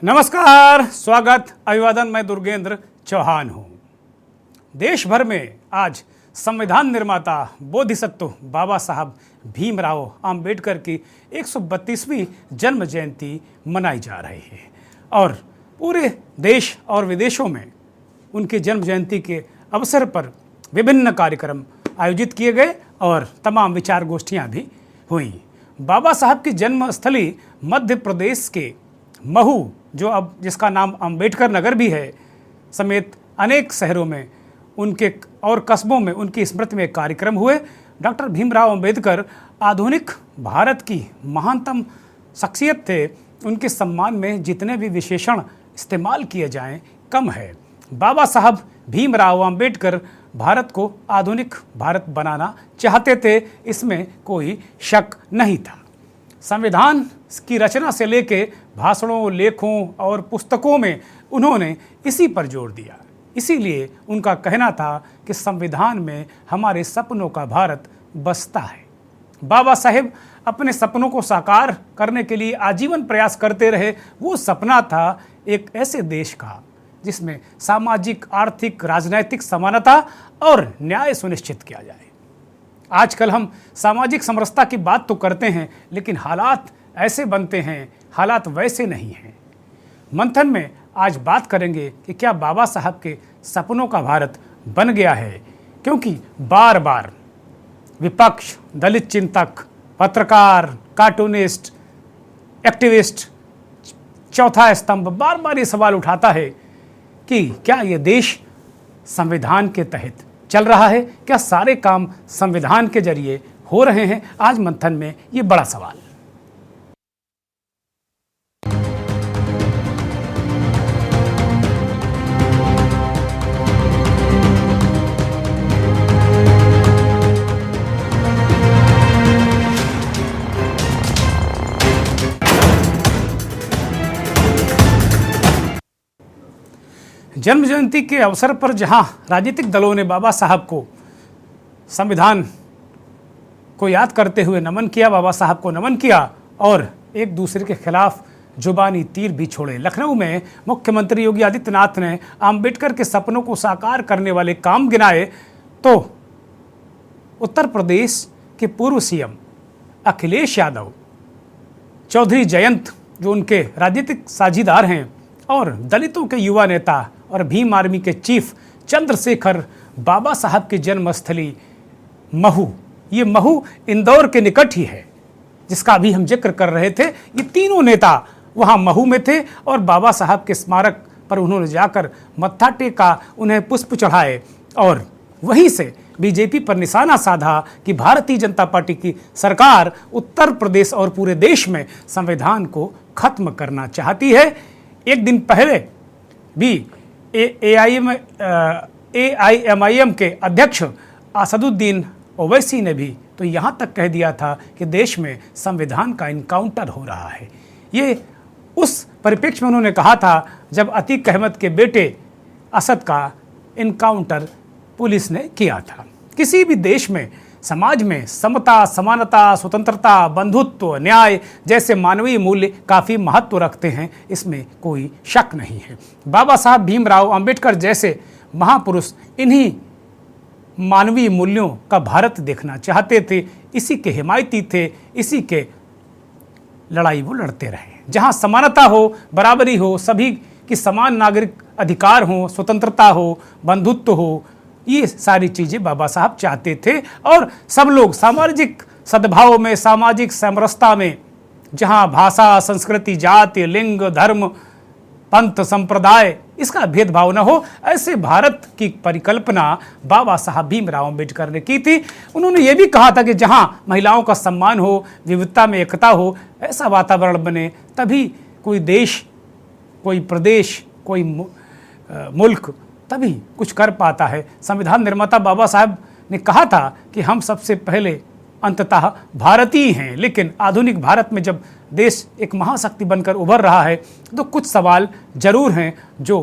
नमस्कार, स्वागत, अभिवादन। मैं दुर्गेंद्र चौहान हूँ। देश भर में आज संविधान निर्माता बोधिसत्व बाबा साहब भीमराव अंबेडकर की 132वीं जन्म जयंती मनाई जा रही है और पूरे देश और विदेशों में उनकी जन्म जयंती के अवसर पर विभिन्न कार्यक्रम आयोजित किए गए और तमाम विचार गोष्ठियाँ भी हुई। बाबा साहब की जन्मस्थली मध्य प्रदेश के महू, जो अब जिसका नाम अंबेडकर नगर भी है, समेत अनेक शहरों में उनके और कस्बों में उनकी स्मृति में कार्यक्रम हुए। डॉक्टर भीमराव अंबेडकर आधुनिक भारत की महानतम शख्सियत थे। उनके सम्मान में जितने भी विशेषण इस्तेमाल किए जाएं कम है। बाबा साहब भीमराव अंबेडकर भारत को आधुनिक भारत बनाना चाहते थे, इसमें कोई शक नहीं था। संविधान की रचना से लेके भाषणों, लेखों और पुस्तकों में उन्होंने इसी पर जोर दिया। इसीलिए उनका कहना था कि संविधान में हमारे सपनों का भारत बसता है। बाबा साहेब अपने सपनों को साकार करने के लिए आजीवन प्रयास करते रहे। वो सपना था एक ऐसे देश का जिसमें सामाजिक, आर्थिक, राजनैतिक समानता और न्याय सुनिश्चित किया जाए। आजकल हम सामाजिक समरसता की बात तो करते हैं, लेकिन हालात ऐसे बनते हैं, हालात वैसे नहीं हैं। मंथन में आज बात करेंगे कि क्या बाबा साहब के सपनों का भारत बन गया है, क्योंकि बार बार विपक्ष, दलित चिंतक, पत्रकार, कार्टूनिस्ट, एक्टिविस्ट, चौथा स्तंभ बार बार ये सवाल उठाता है कि क्या ये देश संविधान के तहत चल रहा है, क्या सारे काम संविधान के जरिए हो रहे हैं। आज मंथन में ये बड़ा सवाल। जन्म जयंती के अवसर पर जहां राजनीतिक दलों ने बाबा साहब को संविधान को याद करते हुए नमन किया, बाबा साहब को नमन किया और एक दूसरे के खिलाफ जुबानी तीर भी छोड़े। लखनऊ में मुख्यमंत्री योगी आदित्यनाथ ने अंबेडकर के सपनों को साकार करने वाले काम गिनाए तो उत्तर प्रदेश के पूर्व सीएम अखिलेश यादव, चौधरी जयंत जो उनके राजनीतिक साझीदार हैं, और दलितों के युवा नेता और भीम आर्मी के चीफ चंद्रशेखर बाबा साहब की जन्मस्थली महू, ये महू इंदौर के निकट ही है जिसका अभी हम जिक्र कर रहे थे। ये तीनों नेता वहाँ महू में थे और बाबा साहब के स्मारक पर उन्होंने जाकर मत्था टेका, उन्हें पुष्प चढ़ाए और वहीं से बीजेपी पर निशाना साधा कि भारतीय जनता पार्टी की सरकार उत्तर प्रदेश और पूरे देश में संविधान को खत्म करना चाहती है। एक दिन पहले भी AIMIM के अध्यक्ष असदुद्दीन ओवैसी ने भी तो यहाँ तक कह दिया था कि देश में संविधान का इनकाउंटर हो रहा है। ये उस परिप्रेक्ष्य में उन्होंने कहा था जब अतीक अहमद के बेटे असद का इनकाउंटर पुलिस ने किया था। किसी भी देश में, समाज में समता, समानता, स्वतंत्रता, बंधुत्व, न्याय जैसे मानवीय मूल्य काफ़ी महत्व रखते हैं, इसमें कोई शक नहीं है। बाबा साहब भीमराव अंबेडकर जैसे महापुरुष इन्हीं मानवीय मूल्यों का भारत देखना चाहते थे, इसी के हिमायती थे, इसी के लड़ाई वो लड़ते रहे। जहाँ समानता हो, बराबरी हो, सभी की समान नागरिक अधिकार हो, स्वतंत्रता हो, बंधुत्व हो, ये सारी चीज़ें बाबा साहब चाहते थे। और सब लोग सामाजिक सद्भाव में, सामाजिक समरसता में, जहाँ भाषा, संस्कृति, जाति, लिंग, धर्म, पंथ, संप्रदाय इसका भेदभाव न हो, ऐसे भारत की परिकल्पना बाबा साहब भीमराव अंबेडकर ने की थी। उन्होंने ये भी कहा था कि जहाँ महिलाओं का सम्मान हो, विविधता में एकता हो, ऐसा वातावरण बने, तभी कोई देश, कोई प्रदेश, कोई मुल्क तभी कुछ कर पाता है। संविधान निर्माता बाबा साहब ने कहा था कि हम सबसे पहले अंततः भारतीय हैं, लेकिन आधुनिक भारत में जब देश एक महाशक्ति बनकर उभर रहा है तो कुछ सवाल जरूर हैं जो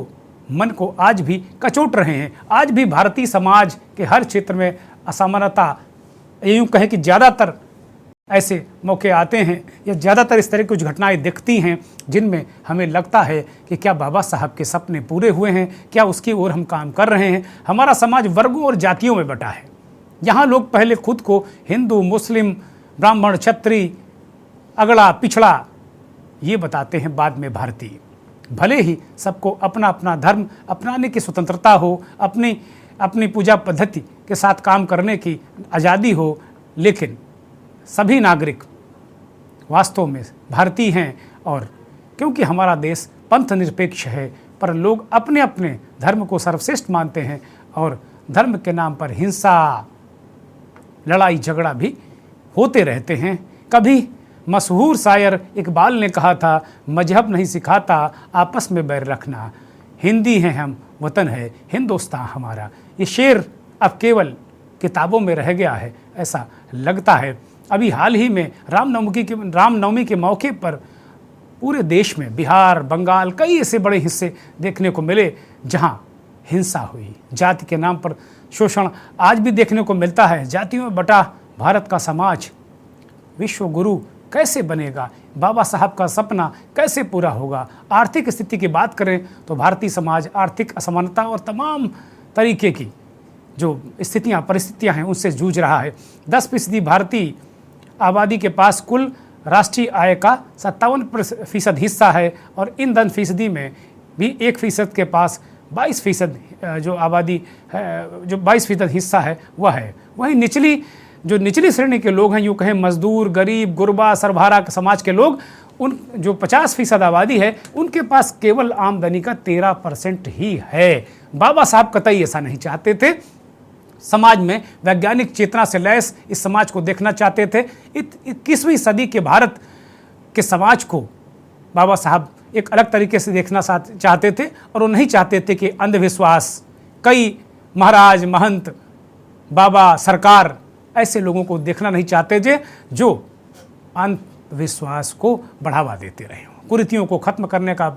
मन को आज भी कचोट रहे हैं। आज भी भारतीय समाज के हर क्षेत्र में असमानता, यूँ कहें कि ज़्यादातर ऐसे मौके आते हैं या ज़्यादातर इस तरह की कुछ घटनाएं दिखती हैं जिनमें हमें लगता है कि क्या बाबा साहब के सपने पूरे हुए हैं, क्या उसकी ओर हम काम कर रहे हैं। हमारा समाज वर्गों और जातियों में बटा है। यहाँ लोग पहले खुद को हिंदू, मुस्लिम, ब्राह्मण, क्षत्रिय, अगड़ा, पिछड़ा ये बताते हैं, बाद में भारतीय। भले ही सबको अपना अपना धर्म अपनाने की स्वतंत्रता हो, अपनी अपनी पूजा पद्धति के साथ काम करने की आज़ादी हो, लेकिन सभी नागरिक वास्तव में भारतीय हैं। और क्योंकि हमारा देश पंथ निरपेक्ष है, पर लोग अपने अपने धर्म को सर्वश्रेष्ठ मानते हैं और धर्म के नाम पर हिंसा, लड़ाई झगड़ा भी होते रहते हैं। कभी मशहूर शायर इकबाल ने कहा था, मजहब नहीं सिखाता आपस में बैर रखना, हिंदी हैं हम, वतन है हिंदुस्तान हमारा। ये शेर अब केवल किताबों में रह गया है, ऐसा लगता है। अभी हाल ही में रामनवमी के मौके पर पूरे देश में बिहार, बंगाल, कई ऐसे बड़े हिस्से देखने को मिले जहां हिंसा हुई, जाति के नाम पर शोषण आज भी देखने को मिलता है। जातियों में बटा भारत का समाज विश्व गुरु कैसे बनेगा, बाबा साहब का सपना कैसे पूरा होगा। आर्थिक स्थिति की बात करें तो भारतीय समाज आर्थिक असमानता और तमाम तरीके की जो परिस्थितियां हैं उनसे जूझ रहा है। 10% भारतीय आबादी के पास कुल राष्ट्रीय आय का 57% हिस्सा है और इन 10% में भी 1% के पास 22% जो आबादी है, जो 22% हिस्सा है वह है। वहीं निचली श्रेणी के लोग हैं, यूँ कहें मजदूर, गरीब, गुरबा, सर्वहारा समाज के लोग, उन जो 50% आबादी है उनके पास केवल आमदनी का 13% ही है। बाबा साहब कतई ऐसा नहीं चाहते थे। समाज में वैज्ञानिक चेतना से लैस इस समाज को देखना चाहते थे। 21वीं सदी के भारत के समाज को बाबा साहब एक अलग तरीके से देखना चाहते थे और वो नहीं चाहते थे कि अंधविश्वास, कई महाराज, महंत, बाबा, सरकार ऐसे लोगों को देखना नहीं चाहते थे जो अंधविश्वास को बढ़ावा देते रहे हों। कुरीतियों को खत्म करने का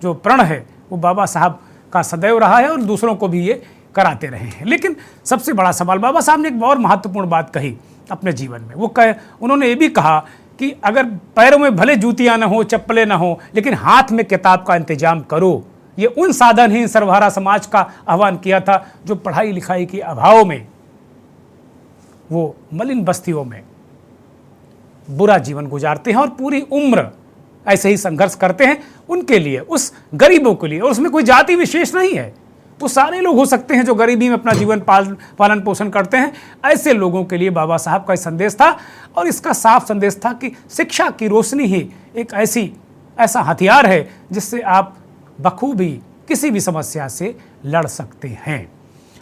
जो प्रण है वो बाबा साहब का सदैव रहा है और दूसरों को भी ये कराते रहे हैं। लेकिन सबसे बड़ा सवाल, बाबा साहब ने एक बहुत महत्वपूर्ण बात कही अपने जीवन में। उन्होंने ये भी कहा कि अगर पैरों में भले जूतियां ना हो, चप्पलें ना हो, लेकिन हाथ में किताब का इंतजाम करो। ये उन साधनहीन सर्वहारा समाज का आह्वान किया था जो पढ़ाई लिखाई के अभाव में वो मलिन बस्तियों में बुरा जीवन गुजारते हैं और पूरी उम्र ऐसे ही संघर्ष करते हैं। उनके लिए, उस गरीबों के लिए, और उसमें कोई जाति विशेष नहीं है, वो सारे लोग हो सकते हैं जो गरीबी में अपना जीवन पालन पोषण करते हैं। ऐसे लोगों के लिए बाबा साहब का संदेश था और इसका साफ संदेश था कि शिक्षा की रोशनी ही एक ऐसा हथियार है जिससे आप बखूबी किसी भी समस्या से लड़ सकते हैं।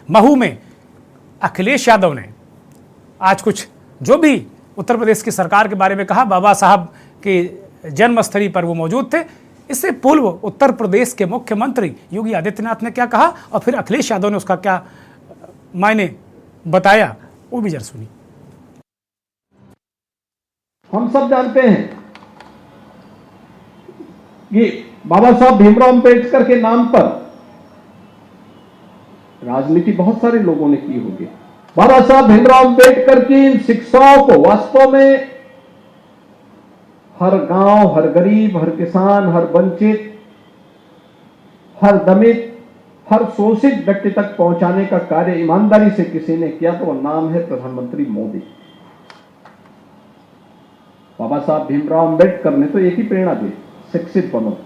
महू में अखिलेश यादव ने आज कुछ जो भी उत्तर प्रदेश की सरकार के बारे में कहा, बाबा साहब के जन्मस्थली पर वो मौजूद थे। इससे पूर्व उत्तर प्रदेश के मुख्यमंत्री योगी आदित्यनाथ ने क्या कहा और फिर अखिलेश यादव ने उसका क्या मायने बताया, वो भी जरा सुनिए। हम सब जानते हैं कि बाबा साहब भीमराव अंबेडकर के नाम पर राजनीति बहुत सारे लोगों ने की होगी। बाबा साहब भीमराव अंबेडकर की इन शिक्षाओं को वास्तव में हर गांव, हर गरीब, हर किसान, हर वंचित, हर दमित, हर शोषित व्यक्ति तक पहुंचाने का कार्य ईमानदारी से किसी ने किया तो वह नाम है प्रधानमंत्री मोदी। बाबा साहब भीमराव अंबेडकर ने तो एक ही प्रेरणा दी, शिक्षित बनो,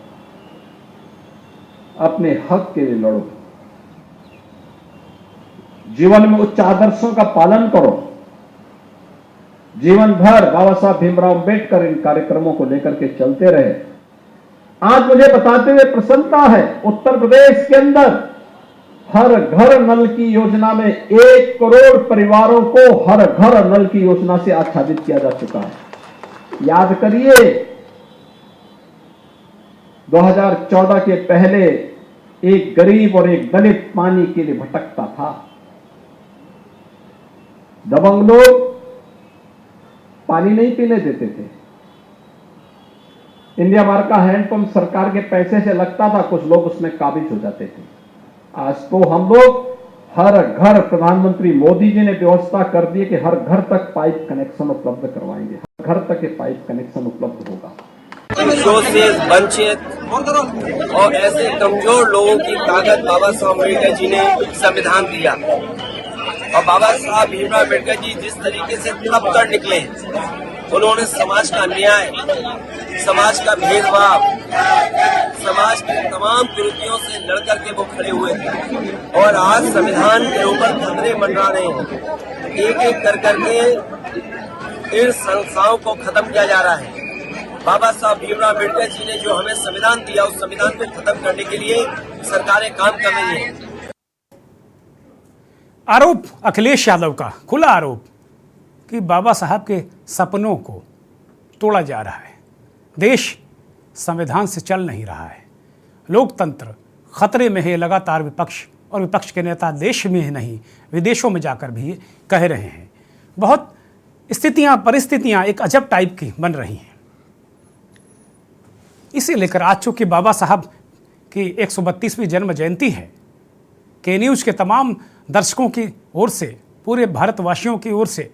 अपने हक के लिए लड़ो, जीवन में उच्च आदर्शों का पालन करो। जीवन भर बाबा साहब भीमराव अंबेडकर इन कार्यक्रमों को लेकर के चलते रहे। आज मुझे बताते हुए प्रसन्नता है, उत्तर प्रदेश के अंदर हर घर नल की योजना में 1 करोड़ परिवारों को हर घर नल की योजना से आच्छादित किया जा चुका है। याद करिए, 2014 के पहले एक गरीब और एक दलित पानी के लिए भटकता था। दबंग लोग पानी नहीं पीने देते थे। इंडिया मार्क का हैंडपंप सरकार के पैसे से लगता था, कुछ लोग उसमें काबिज हो जाते थे। आज तो हम लोग हर घर प्रधानमंत्री मोदी जी ने व्यवस्था कर दी कि हर घर तक पाइप कनेक्शन उपलब्ध करवाएंगे, हर घर तक ये पाइप कनेक्शन उपलब्ध होगा। शोषित, वंचित और ऐसे कमजोर लोगों की ताकत बाबा साहब अम्बेडकर जी ने संविधान दिया। और बाबा साहब भीमराव अम्बेडकर जी जिस तरीके से तब कर निकले, उन्होंने समाज का अन्याय, समाज का भेदभाव, समाज की तमाम कुरीतियों से लड़कर के वो खड़े हुए थे। और आज संविधान के ऊपर खतरे मंडरा रहे हैं। एक एक कर करके इन संस्थाओं को खत्म किया जा रहा है। बाबा साहब भीमराव अम्बेडकर जी ने जो हमें संविधान दिया, उस संविधान को खत्म करने के लिए सरकारें काम कर रही हैं। आरोप अखिलेश यादव का खुला आरोप कि बाबा साहब के सपनों को तोड़ा जा रहा है। देश संविधान से चल नहीं रहा है, लोकतंत्र खतरे में है। लगातार विपक्ष और विपक्ष के नेता देश में ही नहीं विदेशों में जाकर भी कह रहे हैं। बहुत स्थितियां, परिस्थितियां एक अजब टाइप की बन रही हैं। इसे लेकर आज चूंकि बाबा साहब की 132वीं जन्म जयंती है, के न्यूज़ के तमाम दर्शकों की ओर से, पूरे भारतवासियों की ओर से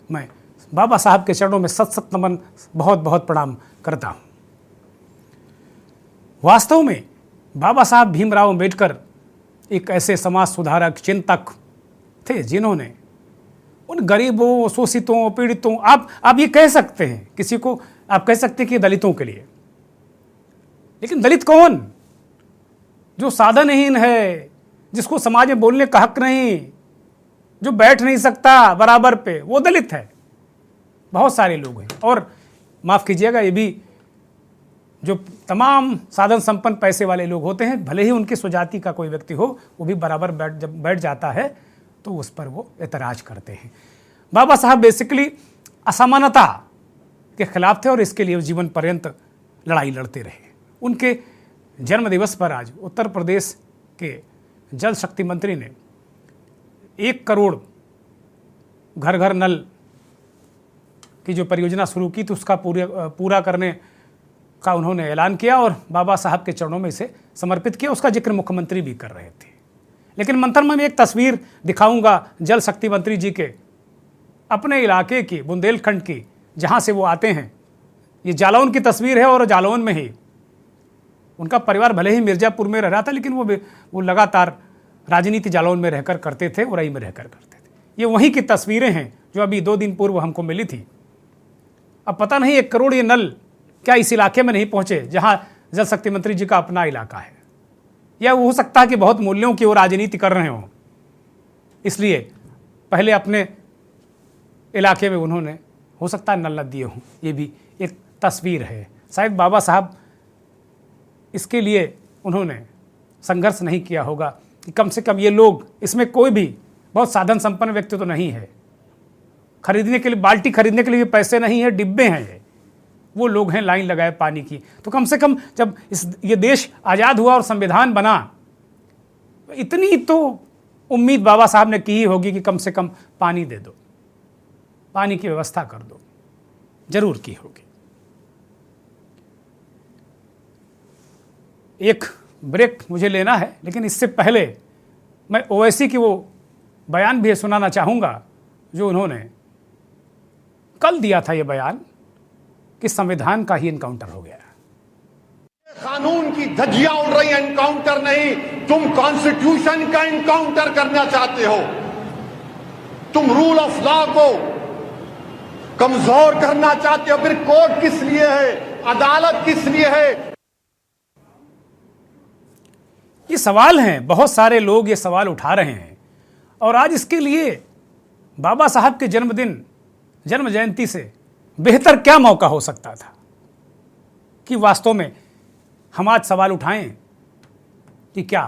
मैं बाबा साहब के चरणों में सत सत नमन, बहुत बहुत प्रणाम करता हूँ। वास्तव में बाबा साहब भीमराव अम्बेडकर एक ऐसे समाज सुधारक, चिंतक थे जिन्होंने उन गरीबों, शोषितों, पीड़ितों, आप ये कह सकते हैं, किसी को आप कह सकते हैं कि दलितों के लिए, लेकिन दलित कौन? जो साधनहीन है, जिसको समाज में बोलने का हक नहीं, जो बैठ नहीं सकता बराबर पे, वो दलित है। बहुत सारे लोग हैं। और माफ़ कीजिएगा, ये भी जो तमाम साधन संपन्न पैसे वाले लोग होते हैं, भले ही उनकी स्वजाति का कोई व्यक्ति हो, वो भी बराबर जब बैठ जाता है तो उस पर वो एतराज़ करते हैं। बाबा साहब बेसिकली असमानता के खिलाफ थे और इसके लिए जीवन पर्यंत लड़ाई लड़ते रहे। उनके जन्म दिवस पर आज उत्तर प्रदेश के जल शक्ति मंत्री ने 1 करोड़ घर घर नल की जो परियोजना शुरू की थी, उसका पूरा करने का उन्होंने ऐलान किया और बाबा साहब के चरणों में इसे समर्पित किया। उसका जिक्र मुख्यमंत्री भी कर रहे थे। लेकिन मंथन में एक तस्वीर दिखाऊंगा जल शक्ति मंत्री जी के अपने इलाके की, बुंदेलखंड की, जहां से वो आते हैं। ये जालौन की तस्वीर है और जालौन में ही उनका परिवार भले ही मिर्जापुर में रह रहा था, लेकिन वो लगातार राजनीति जालौन में रहकर करते थे, उरई में रहकर करते थे। ये वहीं की तस्वीरें हैं जो अभी 2 दिन पूर्व हमको मिली थी। अब पता नहीं 1 करोड़ ये नल क्या इस इलाके में नहीं पहुंचे जहां जल शक्ति मंत्री जी का अपना इलाका है, या वो हो सकता है कि बहुत मूल्यों की वो राजनीति कर रहे हों, इसलिए पहले अपने इलाके में उन्होंने हो सकता है नल न दिए हों। ये भी एक तस्वीर है। शायद बाबा साहब इसके लिए उन्होंने संघर्ष नहीं किया होगा कि कम से कम ये लोग, इसमें कोई भी बहुत साधन संपन्न व्यक्ति तो नहीं है, खरीदने के लिए बाल्टी खरीदने के लिए पैसे नहीं है, डिब्बे हैं, वो लोग हैं लाइन लगाए पानी की। तो कम से कम जब ये देश आज़ाद हुआ और संविधान बना, इतनी तो उम्मीद बाबा साहब ने की ही होगी कि कम से कम पानी दे दो, पानी की व्यवस्था कर दो, जरूर की होगी। एक ब्रेक मुझे लेना है, लेकिन इससे पहले मैं ओवैसी की वो बयान भी सुनाना चाहूँगा जो उन्होंने कल दिया था। ये बयान कि संविधान का ही इनकाउंटर हो गया। कानून की धज्जियां उड़ रही हैं, इनकाउंटर नहीं, तुम कॉन्स्टिट्यूशन का इनकाउंटर करना चाहते हो। तुम रूल ऑफ लॉ को कमजोर करना चाहते हो। फिर कोर्ट किस लिए है, अदालत किस लिए है? ये सवाल हैं, बहुत सारे लोग ये सवाल उठा रहे हैं। और आज इसके लिए बाबा साहब के जन्मदिन, जन्म जयंती से बेहतर क्या मौका हो सकता था कि वास्तव में हम आज सवाल उठाएं कि क्या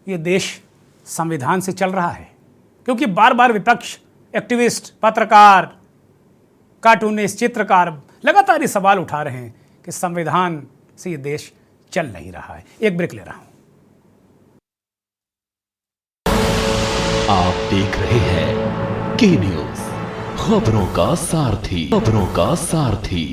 ये देश संविधान से चल रहा है। क्योंकि बार बार विपक्ष, एक्टिविस्ट, पत्रकार, कार्टूनिस्ट, चित्रकार लगातार ये सवाल उठा रहे हैं कि संविधान से ये देश चल नहीं रहा है। एक ब्रेक ले रहा हूं। आप देख रहे हैं के न्यूज़, खबरों का सारथी, खबरों का सारथी।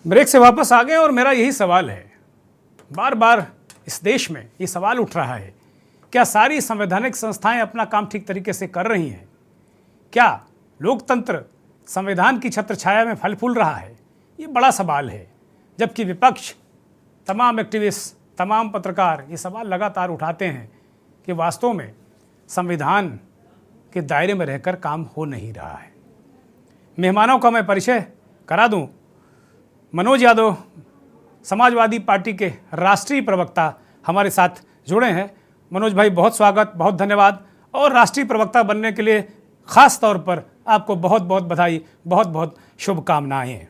ब्रेक से वापस आ गए और मेरा यही सवाल है, बार बार इस देश में ये सवाल उठ रहा है, क्या सारी संवैधानिक संस्थाएं अपना काम ठीक तरीके से कर रही हैं? क्या लोकतंत्र संविधान की छत्रछाया में फल फूल रहा है? ये बड़ा सवाल है, जबकि विपक्ष, तमाम एक्टिविस्ट, तमाम पत्रकार ये सवाल लगातार उठाते हैं कि वास्तव में संविधान के दायरे में रहकर काम हो नहीं रहा है। मेहमानों का मैं परिचय करा दूं। मनोज यादव समाजवादी पार्टी के राष्ट्रीय प्रवक्ता हमारे साथ जुड़े हैं। मनोज भाई, बहुत स्वागत, बहुत धन्यवाद। और राष्ट्रीय प्रवक्ता बनने के लिए ख़ास तौर पर आपको बहुत बहुत बधाई, बहुत बहुत शुभकामनाएं।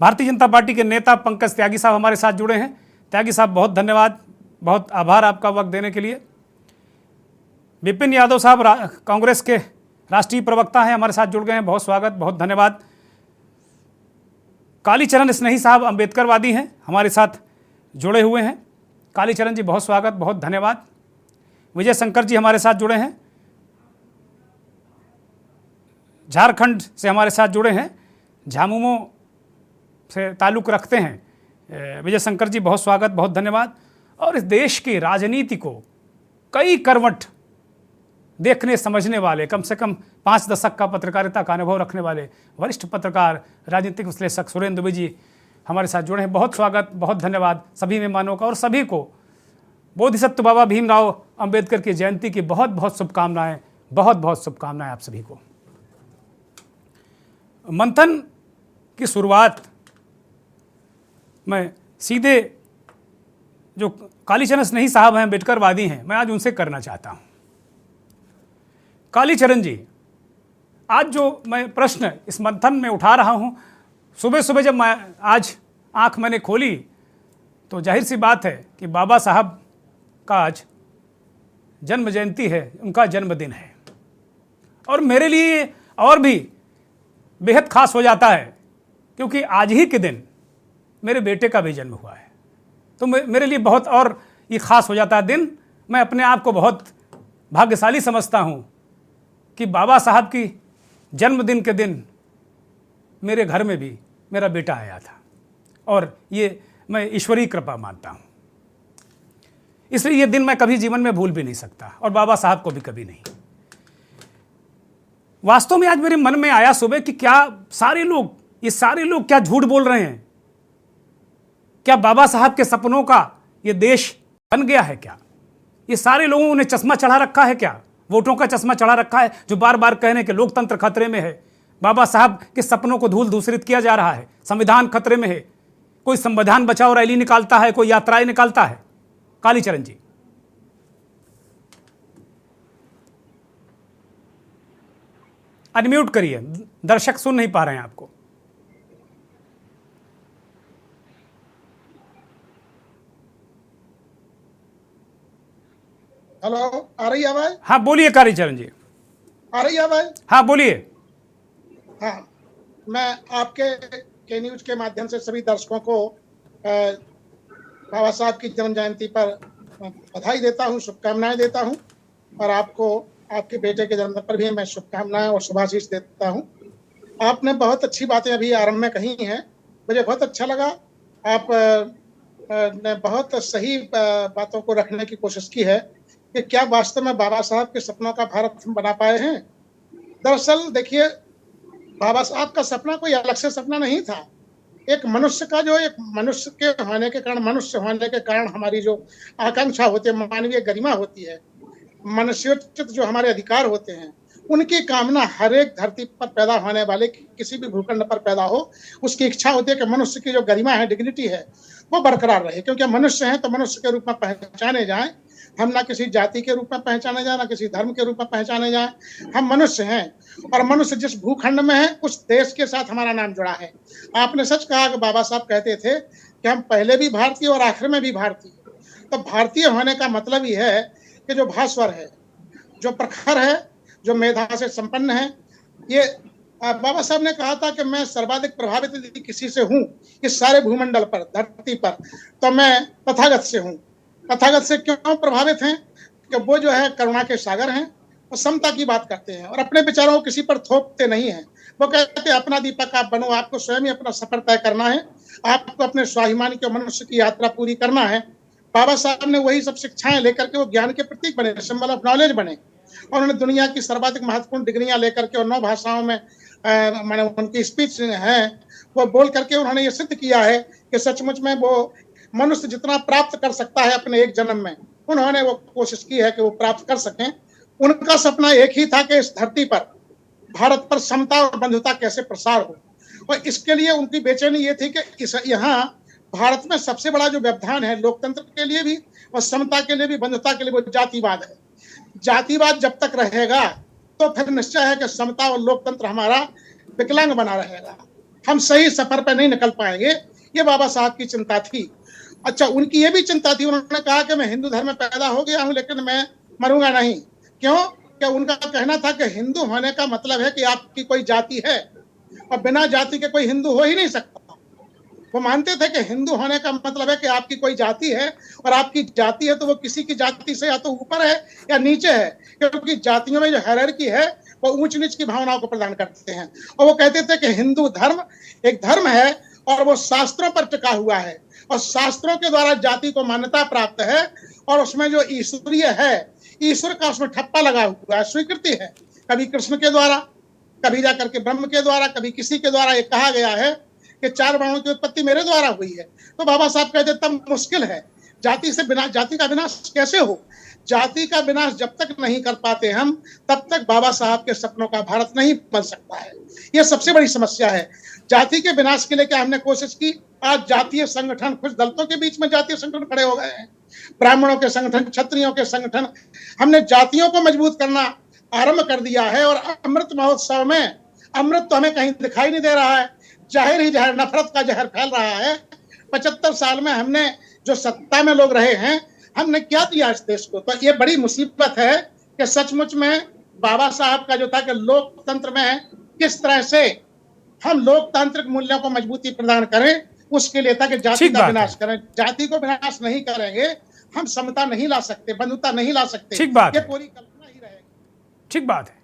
भारतीय जनता पार्टी के नेता पंकज त्यागी साहब हमारे साथ जुड़े हैं। त्यागी साहब, बहुत धन्यवाद, बहुत आभार आपका वक्त देने के लिए। विपिन यादव साहब कांग्रेस के राष्ट्रीय प्रवक्ता हैं, हमारे साथ जुड़ गए हैं, बहुत स्वागत, बहुत धन्यवाद। कालीचरण स्नेही साहब अम्बेडकरवादी हैं, हमारे साथ जुड़े हुए हैं। कालीचरण जी, बहुत स्वागत, बहुत धन्यवाद। विजय शंकर जी हमारे साथ जुड़े हैं, झारखंड से हमारे साथ जुड़े हैं, झामुमो से ताल्लुक़ रखते हैं। विजय शंकर जी, बहुत स्वागत, बहुत धन्यवाद। और इस देश की राजनीति को कई करवट देखने समझने वाले, कम से कम 5 दशक का पत्रकारिता का अनुभव रखने वाले वरिष्ठ पत्रकार, राजनीतिक विश्लेषक सुरेंद्र दुबे जी हमारे साथ जुड़े हैं। बहुत स्वागत, बहुत धन्यवाद सभी मेहमानों का, और सभी को बोधिसत्व बाबा भीमराव अंबेडकर की जयंती की बहुत बहुत शुभकामनाएं, बहुत बहुत शुभकामनाएं आप सभी को। मंथन की शुरुआत मैं सीधे जो कालीचरण स्नेही साहब हैं, अम्बेडकरवादी हैं, मैं आज उनसे करना चाहता हूं। कालीचरण जी, आज जो मैं प्रश्न इस मंथन में उठा रहा हूं, सुबह सुबह जब मैं आज आंख मैंने खोली तो जाहिर सी बात है कि बाबा साहब का आज जन्म जयंती है, उनका जन्मदिन है। और मेरे लिए और भी बेहद खास हो जाता है क्योंकि आज ही के दिन मेरे बेटे का भी जन्म हुआ है, तो मेरे लिए बहुत और ये खास हो जाता है दिन। मैं अपने आप को बहुत भाग्यशाली समझता हूँ कि बाबा साहब की जन्मदिन के दिन मेरे घर में भी मेरा बेटा आया था, और ये मैं ईश्वरीय कृपा मानता हूँ। इसलिए ये दिन मैं कभी जीवन में भूल भी नहीं सकता, और बाबा साहब को भी कभी नहीं। वास्तव में आज मेरे मन में आया सुबह कि क्या ये सारे लोग क्या झूठ बोल रहे हैं? क्या बाबा साहब के सपनों का ये देश बन गया है? क्या ये सारे लोगों ने चश्मा चढ़ा रखा है? क्या वोटों का चश्मा चढ़ा रखा है जो बार बार कहने के लोकतंत्र खतरे में है, बाबा साहब के सपनों को धूल दूसरित किया जा रहा है, संविधान खतरे में है, कोई संविधान बचाओ रैली निकालता है, कोई यात्राएं निकालता है? कालीचरण जी, अनम्यूट करिए, दर्शक सुन नहीं पा रहे हैं आपको। हेलो, आ रही है आवाज? हाँ बोलिए कालीचरण जी। आ रही है आवाज? हाँ बोलिए। हाँ, मैं आपके न्यूज के माध्यम से सभी दर्शकों को बाबा साहब की जन्म जयंती पर बधाई देता हूँ, शुभकामनाएं देता हूँ, और आपको आपके बेटे के जन्मदिन पर भी मैं शुभकामनाएं और शुभाशीष देता हूँ। आपने बहुत अच्छी बातें अभी आरंभ में कही हैं, मुझे बहुत अच्छा लगा। आप ने बहुत सही बातों को रखने की कोशिश की है कि क्या वास्तव में बाबा साहब के सपनों का भारत हम बना पाए हैं। दरअसल देखिए, बाबा साहब का सपना कोई अलग से सपना नहीं था। एक मनुष्य का जो एक मनुष्य के होने के कारण, मनुष्य होने के कारण हमारी जो आकांक्षा होती है, मानवीय गरिमा होती है, मनुष्योचित जो हमारे अधिकार होते हैं, उनकी कामना हर एक धरती पर पैदा होने वाले किसी भी भूखंड पर पैदा हो, उसकी इच्छा होती है कि मनुष्य की जो गरिमा है, डिग्निटी है, वो बरकरार रहे। क्योंकि मनुष्य हैं तो मनुष्य के रूप में पहचाने जाएं, हम ना किसी जाति के रूप में पहचाने जाए, ना किसी धर्म के रूप में पहचाने जाए, हम मनुष्य हैं। और मनुष्य जिस भूखंड में है उस देश के साथ हमारा नाम जुड़ा है। आपने सच कहा कि बाबा साहब कहते थे कि हम पहले भी भारतीय और आखिर में भी भारतीय। तो भारतीय होने का मतलब ही है कि जो भास्वर है, जो प्रखर है, जो मेधा से संपन्न है। ये बाबा साहब ने कहा था कि मैं सर्वाधिक प्रभावित यदि किसी से हूँ इस सारे भूमंडल पर, धरती पर, तो मैं तथागत से हूँ। तथागत से क्यों प्रभावित हैं? कि वो जो है करुणा के सागर हैं, वो समता की बात करते हैं और अपने विचारों को किसी पर थोपते नहीं हैं। वो कहते हैं अपना दीपक आप बनो, आपको स्वयं ही अपना सफर तय करना है। आपको अपने स्वाभिमान के मनुष्य की यात्रा पूरी करना है। बाबा साहब ने वही सब शिक्षाएं लेकर के वो ज्ञान के प्रतीक बने, सिंबल ऑफ नॉलेज बने, और उन्होंने दुनिया की सर्वाधिक महत्वपूर्ण डिग्रियां लेकर के और 9 भाषाओं में मैंने उनकी स्पीच है वो बोल करके उन्होंने ये सिद्ध किया है कि सचमुच में वो मनुष्य जितना प्राप्त कर सकता है अपने एक जन्म में, उन्होंने वो कोशिश की है कि वो प्राप्त कर सकें। उनका सपना एक ही था कि इस धरती पर, भारत पर समता और बंधुता कैसे प्रसार हो, और इसके लिए उनकी बेचैनी ये थी कि यहाँ भारत में सबसे बड़ा जो व्यवधान है लोकतंत्र के लिए भी और समता के लिए भी, बंधुता के लिए, वो जातिवाद है। जातिवाद जब तक रहेगा तो फिर निश्चय है कि समता और लोकतंत्र हमारा विकलांग बना रहेगा, हम सही सफर पर नहीं निकल पाएंगे। ये बाबा साहब की चिंता थी। अच्छा, उनकी ये भी चिंता थी, उन्होंने कहा कि मैं हिंदू धर्म में पैदा हो गया हूं लेकिन मैं मरूंगा नहीं। क्यों? क्या उनका कहना था कि हिंदू होने का मतलब है कि आपकी कोई जाति है, और बिना जाति के कोई हिंदू हो ही नहीं सकता। वो मानते थे कि हिंदू होने का मतलब है कि आपकी कोई जाति है, और आपकी जाति है तो वो किसी की जाति से या तो ऊपर है या नीचे है, क्योंकि जातियों में जो हायरार्की है वो ऊंच नीच की भावनाओं को प्रदान करते हैं। और वो कहते थे कि हिंदू धर्म एक धर्म है और वो शास्त्रों पर टिका हुआ है, और शास्त्रों के द्वारा जाति को मान्यता प्राप्त है, और उसमें जो ईश्वरीय है, ईश्वर का उसमें ठप्पा लगा हुआ है, स्वीकृति है, कभी कृष्ण के द्वारा, कभी जाकर के ब्रह्म के द्वारा, कभी किसी के द्वारा ये कहा गया है कि 4 वर्णों की उत्पत्ति मेरे द्वारा हुई है। तो बाबा साहब कहते तब मुश्किल है, जाति से बिना, जाति का विनाश कैसे हो? जाति का विनाश जब तक नहीं कर पाते हम, तब तक बाबा साहब के सपनों का भारत नहीं बन सकता है। यह सबसे बड़ी समस्या है। जाति के विनाश के लिए क्या हमने कोशिश की? आज जातीय संगठन, कुछ दलितों के बीच में जातीय संगठन खड़े हो गए हैं, ब्राह्मणों के संगठन, क्षत्रियों के संगठन, हमने जातियों को मजबूत करना आरंभ कर दिया है। और अमृत महोत्सव में अमृत तो हमें कहीं दिखाई नहीं दे रहा है, जाहिर ही जाहिर नफरत का जहर फैल रहा है। 75 साल में हमने जो सत्ता में लोग रहे हैं, हमने क्या दिया इस देश को? तो ये बड़ी मुसीबत है कि सचमुच में बाबा साहब का जो था कि लोकतंत्र में किस तरह से हम लोकतांत्रिक मूल्यों को मजबूती प्रदान करें, उसके लिए था कि जाति का विनाश करें। जाति को विनाश नहीं करेंगे, हम समता नहीं ला सकते, बंधुता नहीं ला सकते। ठीक बात ये है। पूरी कल्पना ही रहेगी। ठीक बात है।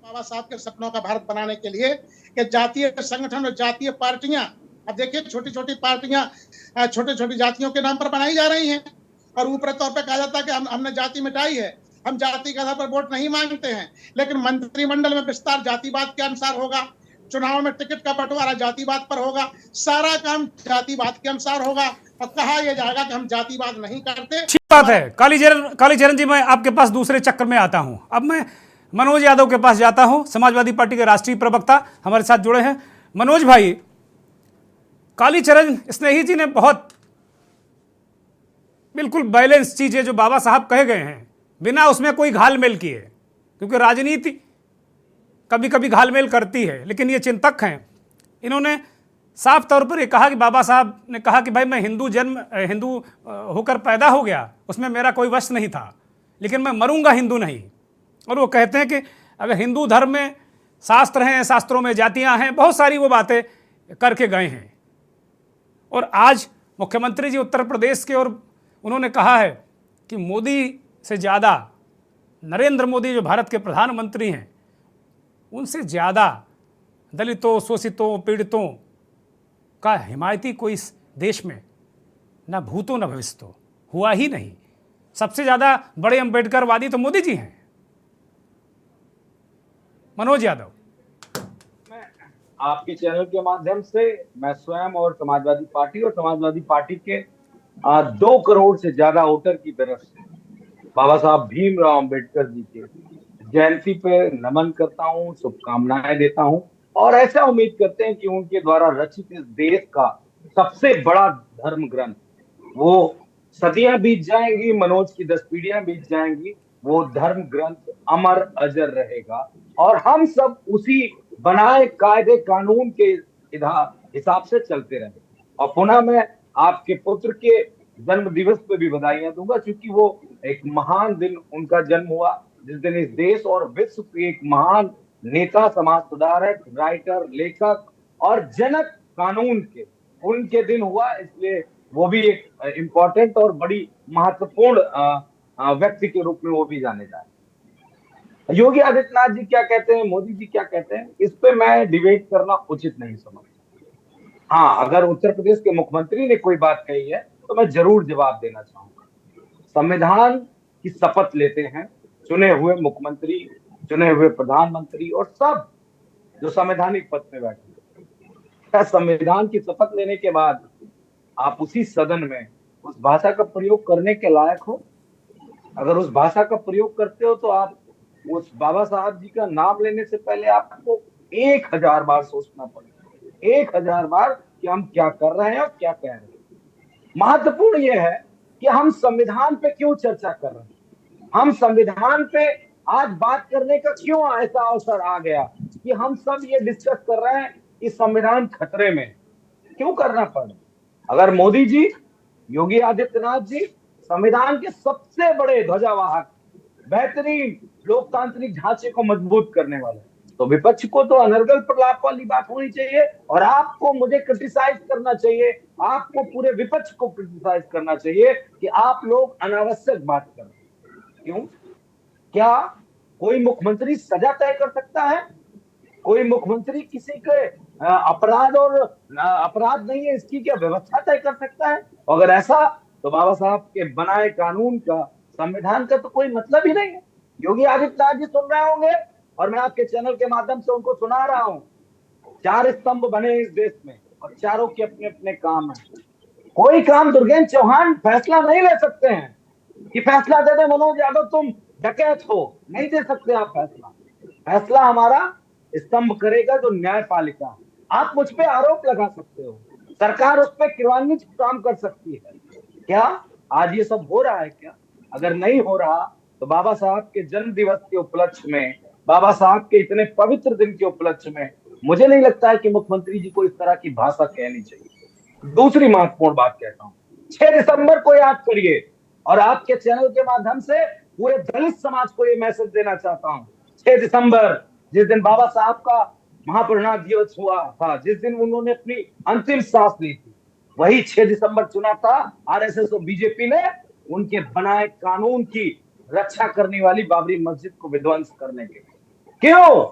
बाबा साहब के सपनों का भारत बनाने के लिए कि जातीय संगठन और जातीय पार्टियां, अब देखिए छोटी छोटी पार्टियां छोटी छोटी जातियों के नाम पर बनाई जा रही हैं, और ऊपर तौर पे कहा जाता है कि हमने जाति मिटाई है, हम जाति के आधार पर वोट नहीं मांगते हैं। लेकिन मंत्रिमंडल में विस्तार जातिवाद के अनुसार होगा, चुनाव में टिकट का बंटवारा जातिवाद पर होगा, सारा काम जातिवाद के अनुसार होगा, और कहा यह जाएगा कि हम जातिवाद नहीं करते। ठीक बात है। कालीचरण जी, मैं आपके पास दूसरे चक्कर में आता हूं। अब मैं मनोज यादव के पास जाता हूं, समाजवादी पार्टी के राष्ट्रीय प्रवक्ता हमारे साथ जुड़े हैं। मनोज भाई, कालीचरण स्नेही जी ने बहुत बिल्कुल बैलेंस चीजें जो बाबा साहब कहे गए हैं, बिना उसमें कोई घालमेल किए, क्योंकि राजनीति कभी कभी घालमेल करती है, लेकिन ये चिंतक हैं, इन्होंने साफ तौर पर ये कहा कि बाबा साहब ने कहा कि भाई मैं हिंदू होकर पैदा हो गया, उसमें मेरा कोई वश नहीं था, लेकिन मैं मरूंगा हिंदू नहीं। और वो कहते हैं कि अगर हिंदू धर्म में शास्त्र हैं, शास्त्रों में जातियां हैं, बहुत सारी वो बातें करके गए हैं। और आज मुख्यमंत्री जी उत्तर प्रदेश के, और उन्होंने कहा है कि मोदी से ज़्यादा, नरेंद्र मोदी जो भारत के प्रधानमंत्री हैं, उनसे ज़्यादा दलितों, शोषितों, पीड़ितों का हिमायती कोई इस देश में न भूतो न भविष्य हुआ ही नहीं। सबसे ज़्यादा बड़े अम्बेडकरवादी तो मोदी जी हैं। मनोज यादव, आपके चैनल के माध्यम से मैं स्वयं और समाजवादी पार्टी के 2 करोड़ से ज्यादा वोटर की तरफ से बाबा साहब भीमराव अंबेडकर जी के जयंती पे नमन करता हूँ, शुभकामनाएं देता हूँ, और ऐसा उम्मीद करते हैं कि उनके द्वारा रचित इस देश का सबसे बड़ा धर्म ग्रंथ, वो सदियां बीत जाएंगी, मनोज की 10 पीढ़ियां बीत जाएंगी, वो धर्म ग्रंथ अमर अजर रहेगा, और हम सब उसी बनाए कायदे कानून के हिसाब से चलते रहेंगे। और पुनः मैं आपके पुत्र के जन्म दिवस पे भी बधाइयां दूंगा, क्योंकि वो एक महान दिन उनका जन्म हुआ, जिस दिन इस देश और विश्व के एक महान नेता, समाज सुधारक, राइटर, लेखक और जनक कानून के उनके दिन हुआ। इसलिए वो भी एक इम्पोर्टेंट और बड़ी महत्वपूर्ण व्यक्ति के रूप में वो भी जाने जाए। योगी आदित्यनाथ जी क्या कहते हैं, मोदी जी क्या कहते हैं, इस पे मैं डिबेट करना उचित नहीं समझता। हाँ, अगर उत्तर प्रदेश के मुख्यमंत्री ने कोई बात कही है तो मैं जरूर जवाब देना चाहूंगा। संविधान की शपथ लेते हैं चुने हुए मुख्यमंत्री, चुने हुए प्रधानमंत्री और सब जो संवैधानिक पद में बैठे हैं। क्या संविधान की शपथ लेने के बाद आप उसी सदन में उस भाषा का प्रयोग करने के लायक हो? अगर उस भाषा का प्रयोग करते हो तो आप उस बाबा साहब जी का नाम लेने से पहले आपको 1000 बार सोचना पड़ेगा, 1000 बार कि हम क्या कर रहे हैं और क्या कह रहे हैं। महत्वपूर्ण यह है कि हम संविधान पे क्यों चर्चा कर रहे हैं, हम संविधान पे आज बात करने का क्यों ऐसा अवसर आ गया कि हम सब ये डिस्कस कर रहे हैं कि संविधान खतरे में क्यों करना पड़ा। अगर मोदी जी, योगी आदित्यनाथ जी संविधान के सबसे बड़े ध्वजावाहक, बेहतरीन लोकतांत्रिक ढांचे को मजबूत करने वाले, तो विपक्ष को तो अनर्गल प्रलाप वाली बात होनी चाहिए और आपको मुझे क्रिटिसाइज करना चाहिए, आपको पूरे विपक्ष को क्रिटिसाइज करना चाहिए कि आप लोग अनावश्यक बात कर रहे हैं। क्यों? क्या कोई मुख्यमंत्री सजा तय कर सकता है? कोई मुख्यमंत्री किसी के अपराध और अपराध नहीं है इसकी क्या व्यवस्था तय कर सकता है? अगर ऐसा तो बाबा साहब के बनाए कानून का, संविधान का तो कोई मतलब ही नहीं है। योगी आदित्यनाथ जी सुन रहे होंगे और मैं आपके चैनल के माध्यम से उनको सुना रहा हूं। 4 स्तंभ बने इस देश में और चारों के अपने अपने काम हैं। कोई काम दुर्गेंद्र चौहान फैसला नहीं ले सकते हैं कि फैसला दे दे मनोज यादव तुम डकैत हो, नहीं दे सकते आप फैसला। फैसला हमारा स्तंभ करेगा जो न्यायपालिका। आप मुझ पे आरोप लगा सकते हो, सरकार उस पर क्रियान्वित काम कर सकती है। क्या आज ये सब हो रहा है क्या? अगर नहीं हो रहा तो बाबा साहब के जन्म दिवस के उपलक्ष्य में, बाबा साहब के इतने पवित्र दिन के उपलक्ष्य में मुझे नहीं लगता है कि मुख्यमंत्री जी को इस तरह की भाषा कहनी चाहिए। दूसरी महत्वपूर्ण बात कहता हूं, 6 दिसंबर को याद करिए और आपके चैनल के माध्यम से पूरे दलित समाज को ये मैसेज देना चाहता हूं। 6 दिसंबर जिस दिन बाबा साहब का महापरिनिर्वाण दिवस हुआ था, जिस दिन उन्होंने अपनी अंतिम सांस ली थी, वही 6 दिसंबर चुना था आरएसएस और बीजेपी ने उनके बनाए कानून की रक्षा करने वाली बाबरी मस्जिद को विध्वंस करने के। क्यों?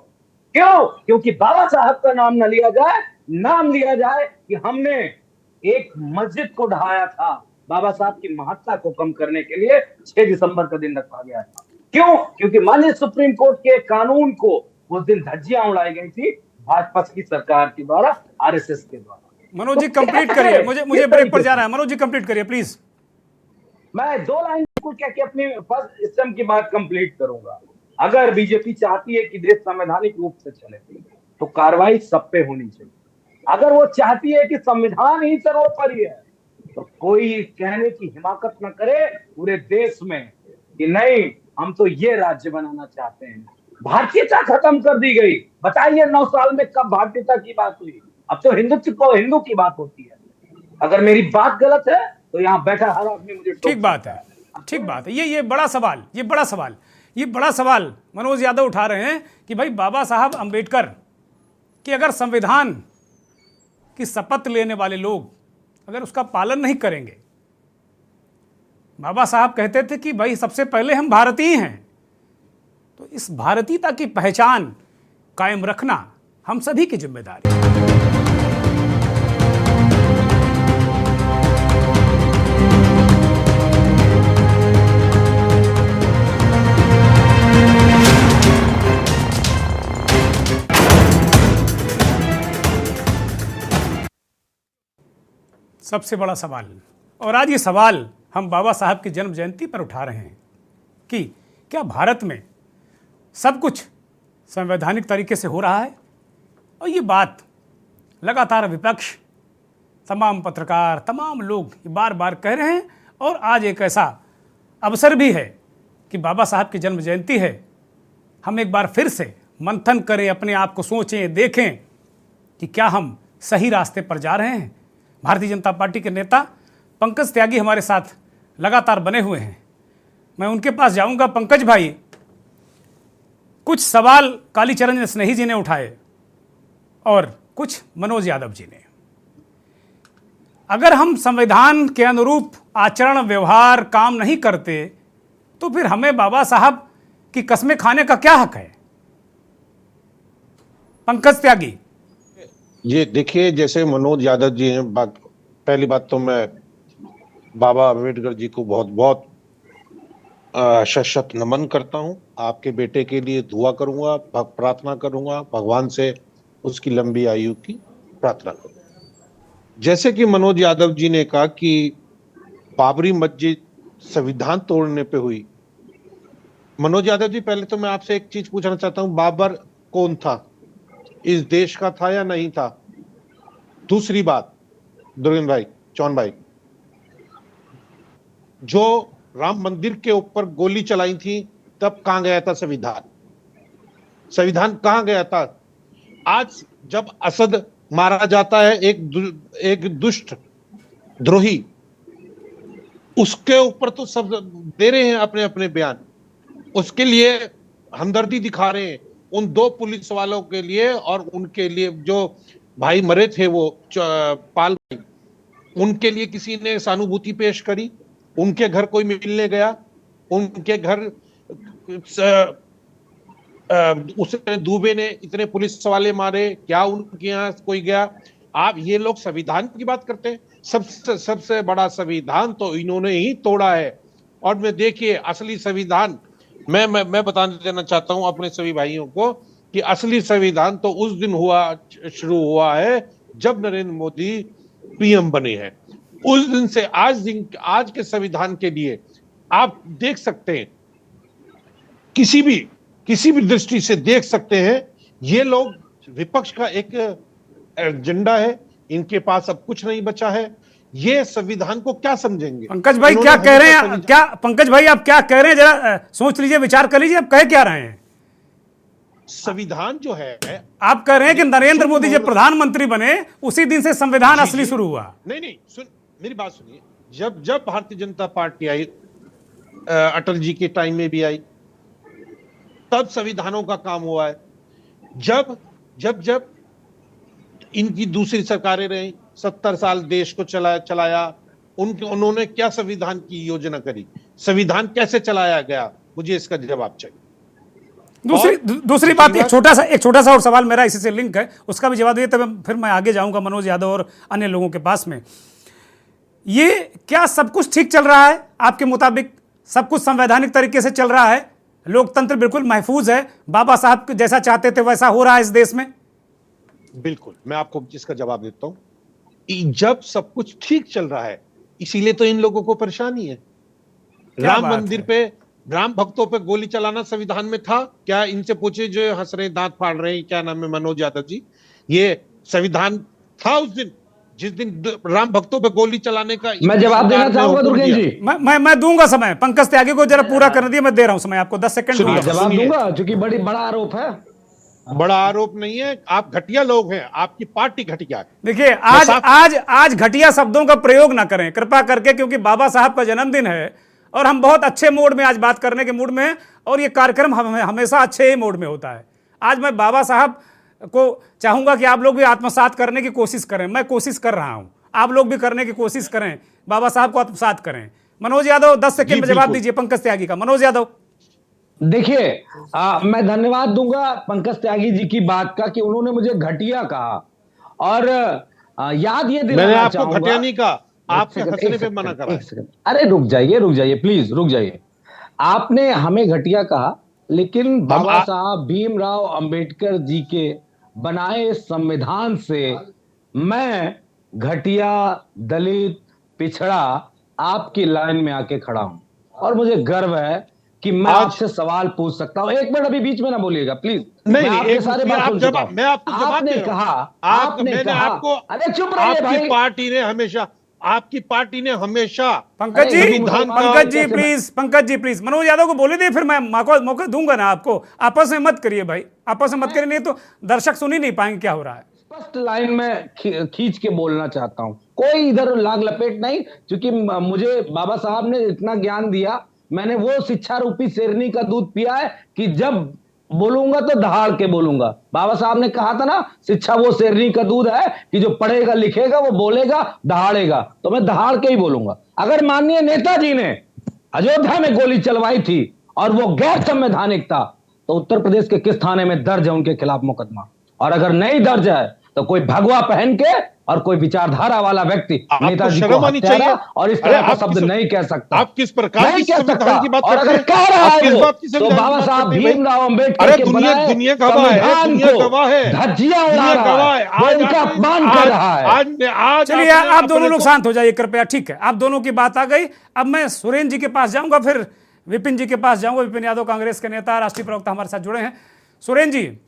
क्योंकि बाबा साहब का नाम न लिया जाए, नाम लिया जाए कि हमने एक मस्जिद को ढहाया था। बाबा साहब की महत्ता को कम करने के लिए 6 दिसंबर का दिन रखा गया था। क्यों? क्योंकि माननीय सुप्रीम कोर्ट के कानून को उस दिन धज्जियां उड़ाई गई थी भाजपा की सरकार के द्वारा, आरएसएस के द्वारा। मनोज जी कंप्लीट करिए, मुझे ब्रेक पर जाना है। मनोज जी कंप्लीट करिए प्लीज। मैं 2 लाइन कुछ कह के अपनी फर्स्ट सिस्टम की बात कंप्लीट करूंगा। अगर बीजेपी चाहती है कि देश संवैधानिक रूप से चले तो कार्रवाई सब पे होनी चाहिए। अगर वो चाहती है कि संविधान ही सर्वोपरि है तो कोई कहने की हिमाकत न करे पूरे देश में कि नहीं हम तो ये राज्य बनाना चाहते हैं। भारतीयता खत्म कर दी गई। बताइए 9 साल में कब भारतीयता की बात हुई? अब तो हिंदू की बात होती है। अगर मेरी बात गलत है तो यहाँ बैठा हर आदमी मुझे ठीक बात है, ठीक बात है। ये बड़ा सवाल मनोज यादव उठा रहे हैं कि भाई बाबा साहब अंबेडकर कि अगर संविधान की शपथ लेने वाले लोग अगर उसका पालन नहीं करेंगे, बाबा साहब कहते थे कि भाई सबसे पहले हम भारतीय हैं, तो इस भारतीयता की पहचान कायम रखना हम सभी की जिम्मेदारी है। सबसे बड़ा सवाल, और आज ये सवाल हम बाबा साहब की जन्म जयंती पर उठा रहे हैं कि क्या भारत में सब कुछ संवैधानिक तरीके से हो रहा है? और ये बात लगातार विपक्ष, तमाम पत्रकार, तमाम लोग बार बार कह रहे हैं। और आज एक ऐसा अवसर भी है कि बाबा साहब की जन्म जयंती है, हम एक बार फिर से मंथन करें, अपने आप को सोचें, देखें कि क्या हम सही रास्ते पर जा रहे हैं। भारतीय जनता पार्टी के नेता पंकज त्यागी हमारे साथ लगातार बने हुए हैं, मैं उनके पास जाऊंगा। पंकज भाई, कुछ सवाल कालीचरण स्नेही जी ने उठाए और कुछ मनोज यादव जी ने। अगर हम संविधान के अनुरूप आचरण, व्यवहार, काम नहीं करते तो फिर हमें बाबा साहब की कस्में खाने का क्या हक है? पंकज त्यागी। ये देखिए, जैसे मनोज यादव जी हैं, पहली बात तो मैं बाबा अम्बेडकर जी को बहुत बहुत शत नमन करता हूं। आपके बेटे के लिए दुआ करूंगा, प्रार्थना करूंगा, भगवान से उसकी लंबी आयु की प्रार्थना करूंगा। जैसे कि मनोज यादव जी ने कहा कि बाबरी मस्जिद संविधान तोड़ने पे हुई। मनोज यादव जी, पहले तो मैं आपसे एक चीज पूछना चाहता हूं, बाबर कौन था? इस देश का था या नहीं था? दूसरी बात, दुर्गेंद्र भाई, चौहान भाई, जो राम मंदिर के ऊपर गोली चलाई थी तब कहां गया था संविधान? संविधान कहां गया था? आज जब असद मारा जाता है, एक दुष्ट द्रोही, उसके ऊपर तो सब दे रहे हैं अपने अपने बयान, उसके लिए हमदर्दी दिखा रहे हैं उन 2 पुलिस वालों के लिए और उनके लिए जो भाई मरे थे, वो पाल भाई, उनके लिए किसी ने सहानुभूति पेश करी? उनके घर कोई मिलने गया? उनके घर उसने दुबे ने इतने पुलिस वाले मारे, क्या उनके यहाँ कोई गया? आप ये लोग संविधान की बात करते हैं। सबसे बड़ा संविधान तो इन्होंने ही तोड़ा है। और मैं देखिए, असली संविधान मैं बता देना चाहता हूं अपने सभी भाइयों को कि असली संविधान तो उस दिन शुरू हुआ है जब नरेंद्र मोदी पीएम बने हैं। उस दिन से आज के संविधान के लिए आप देख सकते हैं, किसी भी दृष्टि से देख सकते हैं, ये लोग विपक्ष का एक एजेंडा है, इनके पास अब कुछ नहीं बचा है। ये संविधान को क्या समझेंगे? पंकज भाई क्या कह रहे हैं? क्या पंकज भाई आप क्या कह रहे हैं? जरा सोच लीजिए, विचार कर लीजिए, आप कह क्या रहे हैं? संविधान जो है, आप कह रहे हैं कि नरेंद्र मोदी जब प्रधानमंत्री बने उसी दिन से संविधान असली शुरू हुआ। नहीं, मेरी बात सुनिए। जब भारतीय जनता पार्टी आई, अटल जी के टाइम में भी आई, तब संविधानों का काम हुआ है। जब इनकी दूसरी सरकारें रही, 70 साल देश को चलाया, उन्होंने क्या संविधान की योजना करी? संविधान कैसे चलाया गया? मुझे इसका जवाब चाहिए। दूसरी बात, एक छोटा सा और सवाल मेरा इसी से लिंक है, उसका भी जवाब दिए, तब फिर मैं आगे जाऊंगा मनोज यादव और अन्य लोगों के पास में। ये क्या सब कुछ ठीक चल रहा है आपके मुताबिक? सब कुछ संवैधानिक तरीके से चल रहा है? लोकतंत्र बिल्कुल महफूज है? बाबा साहब जैसा चाहते थे वैसा हो रहा है इस देश में? बिल्कुल, मैं आपको इसका जवाब देता हूं। जब सब कुछ ठीक चल रहा है, इसीलिए तो इन लोगों को परेशानी है। राम मंदिर पे, राम भक्तों पे गोली चलाना संविधान में था क्या? इनसे पूछे जो हंस रहे, दांत फाड़ रहे हैं, क्या नाम है, मनोज यादव जी, ये संविधान था उस दिन जिस दिन राम भक्तों पे गोली चलाने का? मैं जवाब देना चाहूंगा दुर्गेंद्र जी। मैं दूंगा समय। पंकज त्यागी को जरा पूरा करने दिए, मैं दे रहा हूं समय आपको, 10 सेकंड जवाब दूंगा, क्योंकि बड़ा आरोप है। बड़ा आरोप नहीं है, आप घटिया लोग हैं, आपकी पार्टी घटिया है। देखिए, आज घटिया शब्दों का प्रयोग ना करें कृपा करके, क्योंकि बाबा साहब का जन्मदिन है और हम बहुत अच्छे मूड में आज बात करने के मूड में हैं, और ये कार्यक्रम हमेशा अच्छे ही मूड में होता है। आज मैं बाबा साहब को चाहूंगा कि आप लोग भी आत्मसात करने की कोशिश करें। मैं कोशिश कर रहा हूं, आप लोग भी करने की कोशिश करें, बाबा साहब को आत्मसात करें। मनोज यादव 10 सेकंड में जवाब दीजिए पंकज त्यागी का। मनोज यादव, देखिए, मैं धन्यवाद दूंगा पंकज त्यागी जी की बात का कि उन्होंने मुझे घटिया कहा, और याद ये दिलाना मैंने आपको चाहूंगा, घटिया नहीं कहा, आपके हंसने पे मना करा। अरे रुक जाइए प्लीज, रुक जाइए। आपने हमें घटिया कहा, लेकिन बाबा साहब भीमराव अंबेडकर जी के बनाए संविधान से मैं घटिया, दलित, पिछड़ा आपकी लाइन में आके खड़ा हूं, और मुझे गर्व है कि मैं आपसे सवाल पूछ सकता हूं। एक मिनट, अभी बीच में ना बोलिएगा प्लीज। नहीं, आपके सारे बात सुन चुका हूं। मैं आपको जवाब दे रहा हूं। आपने कहा, अरे चुप रहिए भाई। आपकी पार्टी ने हमेशा पंकज जी प्लीज मनोज यादव को बोले दिए, फिर मैं मौका दूंगा ना आपको। आपस में मत करिए भाई, आपस में मत करिए, नहीं तो दर्शक सुन ही नहीं पाएंगे क्या हो रहा है। स्पष्ट लाइन में खींच के बोलना चाहता हूं, कोई इधर लाग लपेट नहीं, क्योंकि मुझे बाबा साहब ने इतना ज्ञान दिया, मैंने वो शिक्षा रूपी शेरनी का दूध पिया है कि जब बोलूंगा तो दहाड़ के बोलूंगा। बाबा साहब ने कहा था ना, शिक्षा वो शेरनी का दूध है कि जो पढ़ेगा लिखेगा वो बोलेगा दहाड़ेगा, तो मैं दहाड़ के ही बोलूंगा। अगर माननीय नेताजी ने अयोध्या में गोली चलवाई थी और वो गैर संवैधानिक था, तो उत्तर प्रदेश के किस थाने में दर्ज है उनके खिलाफ मुकदमा? और अगर नहीं दर्ज है तो कोई भगवा पहन के और कोई विचारधारा वाला व्यक्ति आपको नेताजी को शर्म आनी हत्यारा चाहिए। और इस अरे तरह का आप शब्द किस- नहीं कह सकता। आप किस प्रकार नहीं की कह संविधान सकता। की बात और करते अगर हैं? कह रहा आप है किस वो, बात की तो संविधान की बाबा बात साहब करते हैं भाई? भीमराव अंबेडकर अरे के दुनिया बनाए दुनिया गवाह है, संविधान दुनिया को गवाह है, धज्जियां उड़ा दुनिया रहा गवाह है। है, वो उनका अपमान कर रहा है। आज चलिए आपने आप दोनों अपने लोग को- शांत हो जाइए कृपया। ठीक है, आप दोनों की बात आ गई। अब मैं सुरेंद्र जी के पास जाऊंगा, फिर विपिन जी के पास जाऊंगा। विपिन यादव कांग्रेस के नेता, राष्ट्रीय प्रवक्ता हमारे साथ जुड़े हैं। सुरेंद्र जी,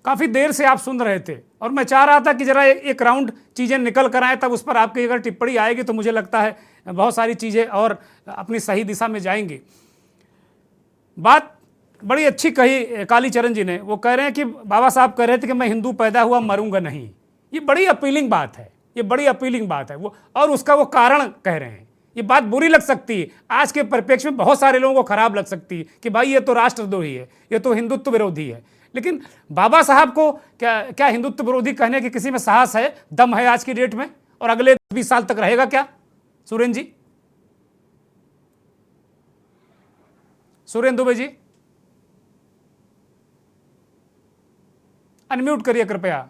काफी देर से आप सुन रहे थे और मैं चाह रहा था कि जरा एक राउंड चीजें निकल कर आए, तब उस पर आपकी अगर टिप्पणी आएगी तो मुझे लगता है बहुत सारी चीजें और अपनी सही दिशा में जाएंगी। बात बड़ी अच्छी कही कालीचरण जी ने। वो कह रहे हैं कि बाबा साहब कह रहे थे कि मैं हिंदू पैदा हुआ मरूंगा नहीं। ये बड़ी अपीलिंग बात है, ये बड़ी अपीलिंग बात है। वो और उसका वो कारण कह रहे हैं। ये बात बुरी लग सकती है, आज के परिप्रेक्ष्य में बहुत सारे लोगों को खराब लग सकती है कि भाई ये तो राष्ट्रद्रोही है, ये तो हिंदुत्व विरोधी है। लेकिन बाबा साहब को क्या हिंदुत्व विरोधी कहने की किसी में साहस है, दम है आज की डेट में? और अगले 20 साल तक रहेगा क्या? सुरेंद्र जी, सुरेंद्र दुबे जी, अनम्यूट करिए कृपया।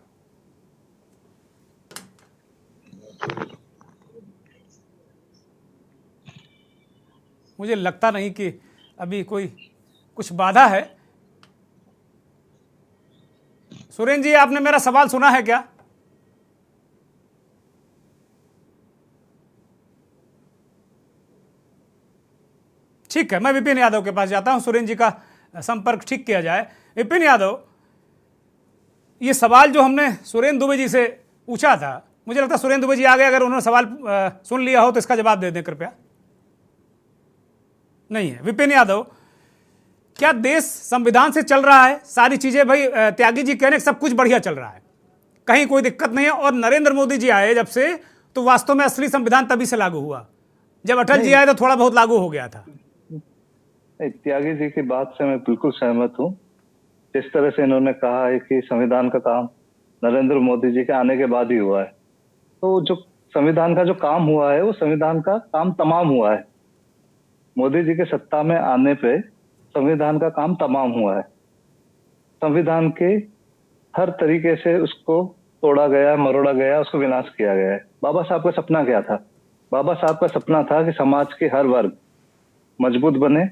मुझे लगता नहीं कि अभी कोई कुछ बाधा है। सुरेंद्र जी, आपने मेरा सवाल सुना है क्या? ठीक है, मैं विपिन यादव के पास जाता हूं, सुरेंद्र जी का संपर्क ठीक किया जाए। विपिन यादव, ये सवाल जो हमने सुरेंद्र दुबे जी से पूछा था, मुझे लगता है सुरेंद्र दुबे जी आ गए, अगर उन्होंने सवाल सुन लिया हो तो इसका जवाब दे दें कृपया। नहीं है। विपिन यादव, क्या देश संविधान से चल रहा है? सारी चीजें भाई त्यागी जी कहने सब कुछ बढ़िया चल रहा है, कहीं कोई दिक्कत नहीं है। और नरेंद्र मोदी जी आए जब से, तो वास्तव में असली संविधान तभी से लागू हुआ। जब अटल जी आए तो थोड़ा बहुत लागू हो गया था। त्यागी जी की बात से मैं बिल्कुल सहमत हूँ। जिस तरह से इन्होंने कहा है कि संविधान का काम नरेंद्र मोदी जी के आने के बाद ही हुआ है, तो जो संविधान का जो काम हुआ है वो संविधान का काम तमाम हुआ है। मोदी जी के सत्ता में आने पे संविधान का काम तमाम हुआ है। संविधान के हर तरीके से उसको तोड़ा गया, मरोड़ा गया, उसको विनाश किया गया है। बाबा साहब का सपना क्या था? बाबा साहब का सपना था कि समाज के हर वर्ग मजबूत बने।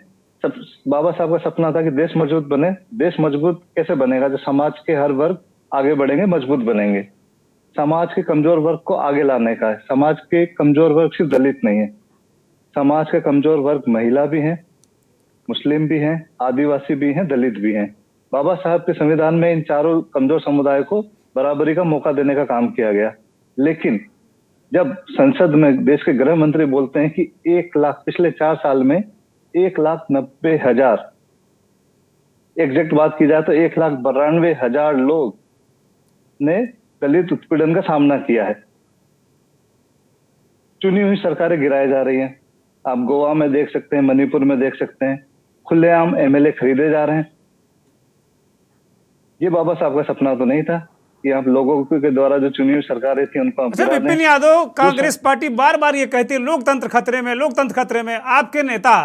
बाबा साहब का सपना था कि देश मजबूत बने। देश मजबूत कैसे बनेगा? जो समाज के हर वर्ग आगे बढ़ेंगे, मजबूत बनेंगे। समाज के कमजोर वर्ग को आगे लाने का है। समाज के कमजोर वर्ग सिर्फ दलित नहीं है, समाज के कमजोर वर्ग महिला भी हैं, मुस्लिम भी हैं, आदिवासी भी हैं, दलित भी हैं। बाबा साहब के संविधान में इन चारों कमजोर समुदाय को बराबरी का मौका देने का काम किया गया। लेकिन जब संसद में देश के गृह मंत्री बोलते हैं कि 1 लाख, पिछले 4 साल में 1,90,000, एग्जैक्ट बात की जाए तो 1,92,000 लोग ने दलित उत्पीड़न का सामना किया है। चुनी हुई सरकारें गिराई जा रही हैं। आप गोवा में देख सकते हैं, मणिपुर में देख सकते हैं, खुलेआम एमएलए खरीदे जा रहे हैं। ये बाबा साहब का सपना तो नहीं था कि आप लोगों के द्वारा जो चुनी हुई सरकारें थी उनको अच्छा विपिन यादव, कांग्रेस पार्टी बार बार ये कहती है लोकतंत्र खतरे में, लोकतंत्र खतरे में। आपके नेता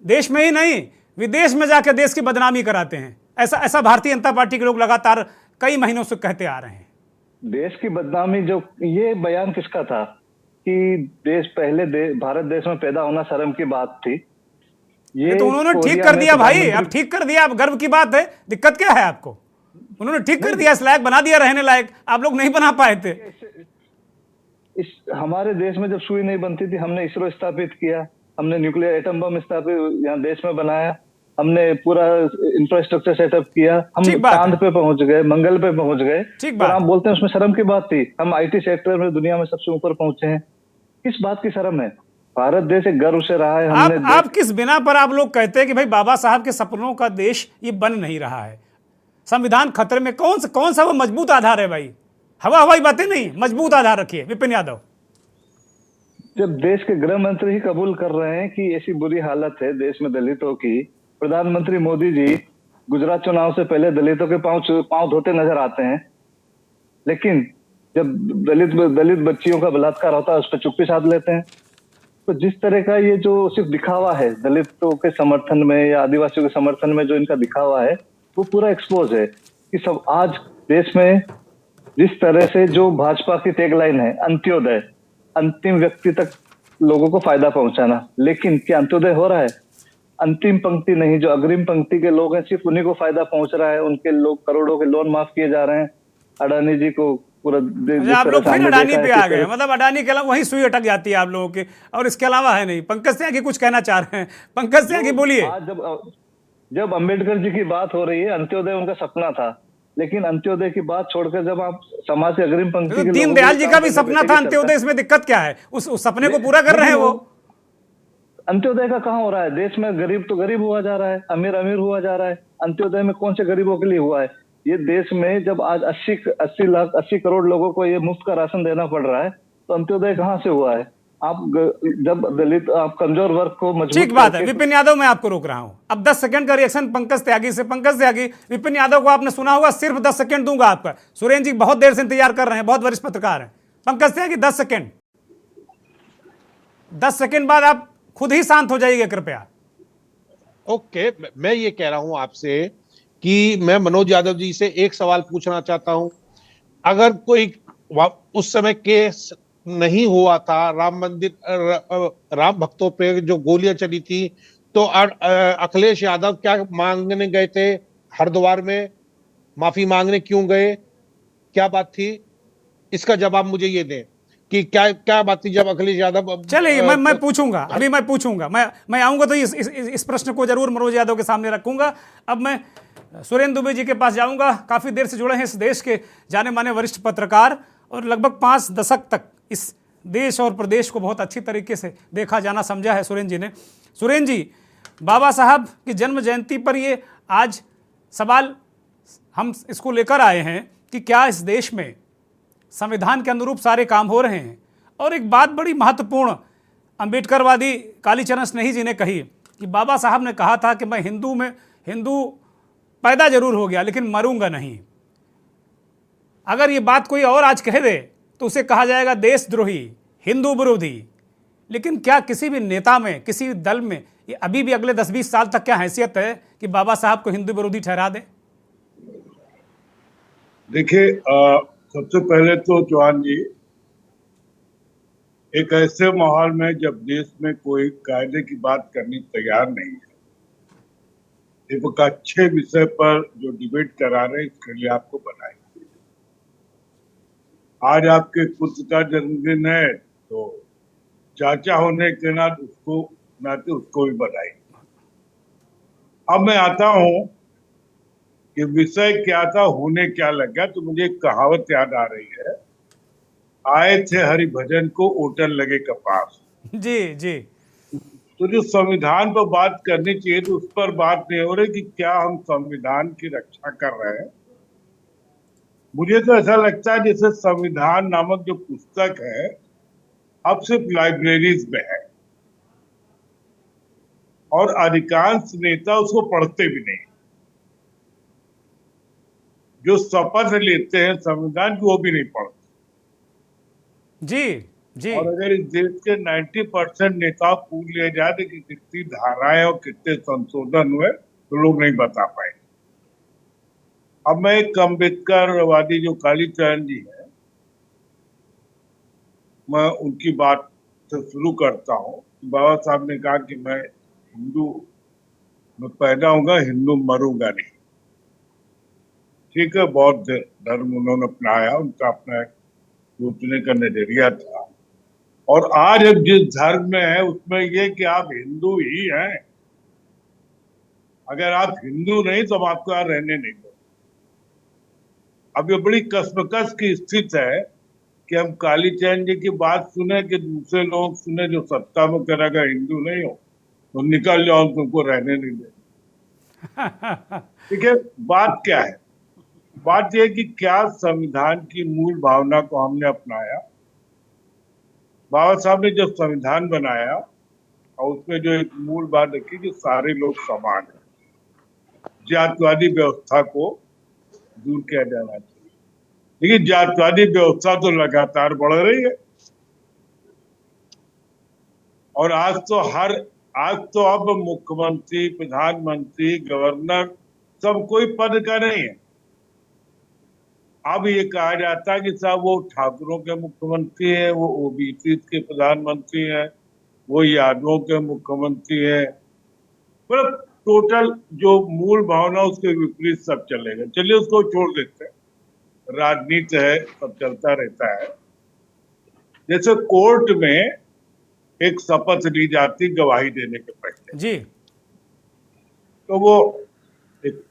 देश में ही नहीं विदेश में जाकर देश की बदनामी कराते हैं। ऐसा भारतीय जनता पार्टी के लोग लगातार कई महीनों से कहते आ रहे हैं। देश की बदनामी, जो ये बयान किसका था कि देश भारत देश में पैदा होना शर्म की बात थी? ये तो उन्होंने ठीक कर दिया भाई, अब ठीक कर दिया, अब गर्व की बात है। दिक्कत क्या है आपको? उन्होंने ठीक कर दिया, इस लायक बना दिया, रहने लायक। आप लोग नहीं बना पाए थे। हमारे देश में जब सुई नहीं बनती थी, हमने इसरो स्थापित किया, हमने न्यूक्लियर एटम बम स्थापित यहाँ देश में बनाया, हमने पूरा इंफ्रास्ट्रक्चर सेटअप किया, हम चांद पे पहुंच गए, मंगल पे पहुंच गए। और आप बोलते हैं उसमें शर्म की बात थी? हम आईटी सेक्टर में दुनिया में सबसे ऊपर पहुंचे हैं। किस बात की शर्म है? भारत देश एक गर्व से रहा है। आप किस बिना पर आप लोग कहते हैं कि भाई बाबा साहब के सपनों का देश ये बन नहीं रहा है? संविधान खतरे में, कौन सा वो मजबूत आधार है भाई? हवाई बातें नहीं, मजबूत आधार रखिए। विपिन यादव, जब देश के गृह मंत्री ही कबूल कर रहे हैं कि ऐसी बुरी हालत है देश में दलितों की, प्रधानमंत्री मोदी जी गुजरात चुनाव से पहले दलितों के पांव धोते नजर आते हैं, लेकिन जब दलित बच्चियों का बलात्कार होता है उस पर चुप्पी साध लेते हैं। तो जिस तरह का ये जो सिर्फ दिखावा है दलितों के समर्थन में या आदिवासियों के समर्थन में, जो इनका दिखावा है वो पूरा एक्सपोज है कि सब आज देश में जिस तरह से जो भाजपा की टैगलाइन है अंत्योदय, अंतिम व्यक्ति तक लोगों को फायदा पहुंचाना, लेकिन क्या अंत्योदय हो रहा है? अंतिम पंक्ति नहीं, जो अग्रिम पंक्ति के लोग हैं सिर्फ उन्हीं को फायदा पहुंच रहा है। उनके लोग करोड़ों के लोन माफ किए जा रहे हैं। अडानी जी को पूरा अच्छा, आप लोग फिर अडानी पे आ गए, मतलब अडानी के अलावा वही सुई अटक जाती है आप लोगों की, और इसके अलावा है नहीं। पंकज त्यागी कुछ कहना चाह रहे हैं, पंकज त्यागी बोलिए। आज जब अंबेडकर जी की बात हो रही है, अंत्योदय उनका सपना था, लेकिन अंत्योदय की बात छोड़कर जब आप समाज के अग्रिम पंक्ति के दीनदयाल जी का भी सपना था अंत्योदय, इसमें दिक्कत क्या है? उस सपने को पूरा कर रहे हैं वो। अंत्योदय का कहाँ हो रहा है? देश में गरीब तो गरीब हुआ जा रहा है, अमीर अमीर हुआ जा रहा है। अंत्योदय में कौन से गरीबों के लिए हुआ है? ये देश में जब आज 80 करोड़ लोगों को ये मुफ्त का राशन देना पड़ रहा है, तो अंत्योदय कहाँ से हुआ है? आप जब दलित, आप कमजोर वर्ग को मजबूत, ठीक बात है। विपिन यादव, मैं आपको रोक रहा हूं। अब 10 सेकंड का रिएक्शन पंकज त्यागी से। पंकज त्यागी, विपिन यादव को आपने सुना होगा, सिर्फ 10 सेकंड दूंगा आपका। सुरेंद्र जी बहुत देर से इंतजार कर रहे हैं, बहुत वरिष्ठ पत्रकार हैं। पंकज त्यागी 10 सेकंड, 10 सेकंड बाद आप खुद ही शांत हो जाइए कृपया। ओके, मैं ये कह रहा हूं आपसे कि मैं मनोज यादव जी से एक सवाल पूछना चाहता हूं। अगर कोई उस समय केस नहीं हुआ था, राम मंदिर राम भक्तों पे जो गोलियां चली थी, तो अखिलेश यादव क्या मांगने गए थे हरिद्वार में? माफी मांगने क्यों गए? क्या बात थी? इसका जवाब मुझे ये दें कि क्या बात थी जब अखिलेश यादव। चलिए, मैं पूछूंगा, अभी मैं पूछूंगा, मैं आऊंगा तो इस प्रश्न को जरूर मनोज यादव के सामने रखूंगा। अब मैं सुरेंद्र दुबे जी के पास जाऊंगा। काफी देर से जुड़े हैं इस देश के जाने माने वरिष्ठ पत्रकार, और लगभग 5 दशक तक इस देश और प्रदेश को बहुत अच्छी तरीके से देखा जाना समझा है सुरेंद्र जी ने। सुरेंद्र जी, बाबा साहब की जन्म जयंती पर ये आज सवाल हम इसको लेकर आए हैं कि क्या इस देश में संविधान के अनुरूप सारे काम हो रहे हैं? और एक बात बड़ी महत्वपूर्ण अंबेडकरवादी कालीचरण स्नेही जी ने कही कि बाबा साहब ने कहा था कि मैं हिंदू पैदा जरूर हो गया लेकिन मरूंगा नहीं। अगर ये बात कोई और आज कह दे तो उसे कहा जाएगा देशद्रोही, हिंदू विरोधी। लेकिन क्या किसी भी नेता में, किसी भी दल में ये अभी भी अगले 10-20 साल तक क्या हैसियत है कि बाबा साहब को हिंदू विरोधी ठहरा दे? देखिए, सबसे पहले तो चौहान जी, एक ऐसे माहौल में जब देश में कोई कायदे की बात करने तैयार नहीं है, एक अच्छे विषय पर जो डिबेट करा रहे हैं, इसके लिए आपको बधाई। आज आपके पुत्र का जन्मदिन है, तो चाचा होने के नाते उसको भी बधाई। अब मैं आता हूं कि विषय क्या था, होने क्या लगा, तो मुझे एक कहावत याद आ रही है। आए थे हरिभजन को, ओटन लगे कपास। जी जी। तो जो संविधान पर बात करनी चाहिए तो उस पर बात नहीं हो रही कि क्या हम संविधान की रक्षा कर रहे हैं। मुझे तो ऐसा लगता है जैसे संविधान नामक जो पुस्तक है अब सिर्फ लाइब्रेरीज में है, और अधिकांश नेता उसको पढ़ते भी नहीं। जो शपथ लेते हैं संविधान की, वो भी नहीं पढ़ते। जी जी। और अगर इस देश के 90% नेता पूछ लिए जाते कि कितनी धाराएं और कितने संशोधन हुए, तो लोग नहीं बता पाए। अब मैं एक अम्बेडकरवादी जो कालीचरण जी है, मैं उनकी बात से शुरू करता हूँ। बाबा साहब ने कहा कि मैं पैदा होऊंगा, हिंदू मरूंगा नहीं। ठीक है, बौद्ध धर्म उन्होंने अपनाया, उनका अपना सोचने का नजरिया था। और आज अब जिस धर्म में है उसमें ये कि आप हिंदू ही हैं, अगर आप हिंदू नहीं तो हम आपको यहाँ रहने नहीं देंगे। अब ये बड़ी कसमकस की स्थिति है कि हम कालीचरण जी की बात सुने कि दूसरे लोग सुने जो सत्ता में करेगा हिंदू नहीं हो तो निकल जाओ, तुमको रहने नहीं देंगे। ठीक है, बात क्या है? बात यह कि क्या संविधान की मूल भावना को हमने अपनाया। बाबा साहब ने जब संविधान बनाया और उसमें जो एक मूल बात रखी कि सारे लोग समान हैं, जातिवादी व्यवस्था को दूर किया जाना चाहिए। लेकिन जातिवादी व्यवस्था तो लगातार बढ़ रही है, और आज तो अब मुख्यमंत्री, प्रधानमंत्री, गवर्नर सब कोई पद का नहीं है। अब ये कहा जाता है कि साहब वो ठाकुरों के मुख्यमंत्री हैं, वो ओबीसी के प्रधानमंत्री हैं, वो यादवों के मुख्यमंत्री हैं। मतलब टोटल जो मूल भावना उसके विपरीत सब चलेगा। चलिए उसको छोड़ देते हैं, राजनीति है, सब चलता रहता है। जैसे कोर्ट में एक शपथ ली जाती गवाही देने के पहले जी, तो वो एक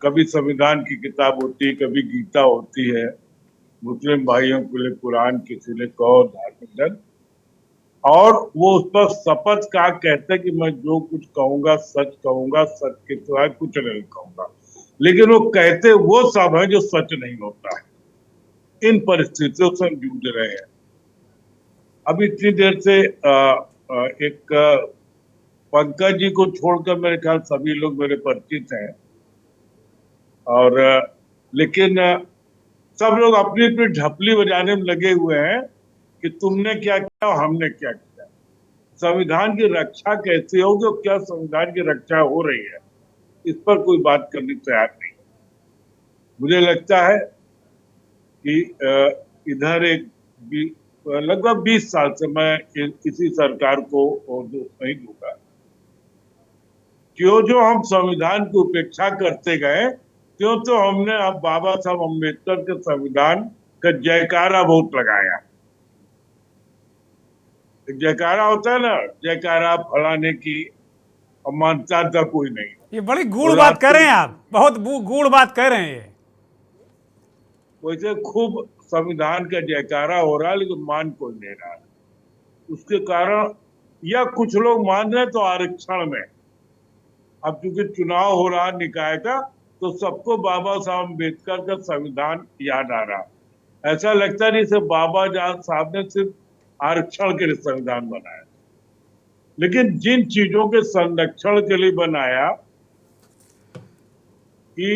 कभी संविधान की किताब होती है, कभी गीता होती है, मुस्लिम भाइयों के लिए कुरान, किसी ने कहो धार्मिक ग्रंथ, और वो उस पर शपथ का कहते हैं कि मैं जो कुछ कहूंगा, सच के सिवाय कुछ नहीं कहूंगा। लेकिन वो कहते वो सब है जो सच नहीं होता है। इन परिस्थितियों से हम जूझ रहे हैं। अभी इतनी देर से एक पंकज जी को छोड़कर मेरे ख्याल सभी लोग मेरे परिचित हैं, और लेकिन सब लोग अपनी अपनी ढपली बजाने में लगे हुए हैं कि तुमने क्या किया और हमने क्या किया। संविधान की रक्षा कैसे होगी और क्या संविधान की रक्षा हो रही है, इस पर कोई बात करने तैयार नहीं। मुझे लगता है कि इधर एक लगभग 20 साल से मैं किसी सरकार को नहीं दूंगा। क्यों जो हम संविधान की उपेक्षा करते गए, क्यों तो हमने अब बाबा साहब अम्बेडकर के संविधान का जयकारा बहुत लगाया। जयकारा होता है ना, जयकारा फलाने की, मानता था कोई नहीं। ये बड़ी गूढ़ बात कह रहे हैं आप, बहुत गूढ़ बात कह रहे हैं। वैसे खूब संविधान का जयकारा हो रहा है, लेकिन मान कोई नहीं रहा है। उसके कारण या कुछ लोग मान रहे तो आरक्षण में, अब चूंकि चुनाव हो रहा निकाय का, तो सबको बाबा साहब अम्बेडकर का संविधान याद आ रहा। ऐसा लगता नहीं सिर्फ बाबा साहब ने सिर्फ आरक्षण के लिए संविधान बनाया, लेकिन जिन चीजों के संरक्षण के लिए बनाया कि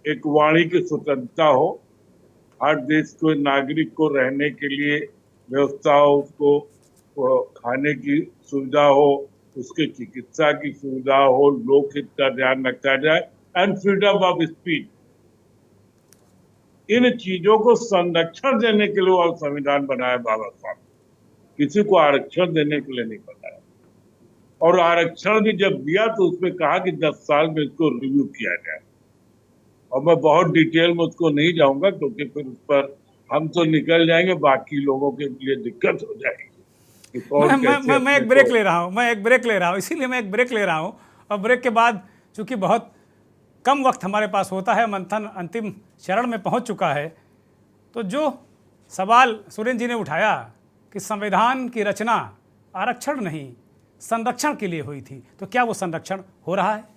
एक वाणी की स्वतंत्रता हो, हर देश के नागरिक को रहने के लिए व्यवस्था हो, उसको खाने की सुविधा हो, उसके चिकित्सा की सुविधा हो, लोकहित का ध्यान रखा जाए, एंड फ्रीडम ऑफ स्पीच। इन चीजों को संरक्षण देने के लिए और संविधान बनाया बाबा साहब, किसी को आरक्षण देने के लिए नहीं बनाया। और आरक्षण भी जब दिया तो उसमें कहा कि 10 साल में इसको रिव्यू किया जाए। और मैं बहुत डिटेल में उसको नहीं जाऊंगा, क्योंकि फिर उस पर हम तो निकल जाएंगे, बाकी लोगों के लिए दिक्कत हो जाएगी। मैं एक ब्रेक ले रहा हूँ, इसीलिए मैं एक ब्रेक ले रहा हूँ। और ब्रेक के बाद चूंकि बहुत कम वक्त हमारे पास होता है, मंथन अंतिम चरण में पहुँच चुका है, तो जो सवाल सुरेंद्र जी ने उठाया कि संविधान की रचना आरक्षण नहीं संरक्षण के लिए हुई थी, तो क्या वो संरक्षण हो रहा है?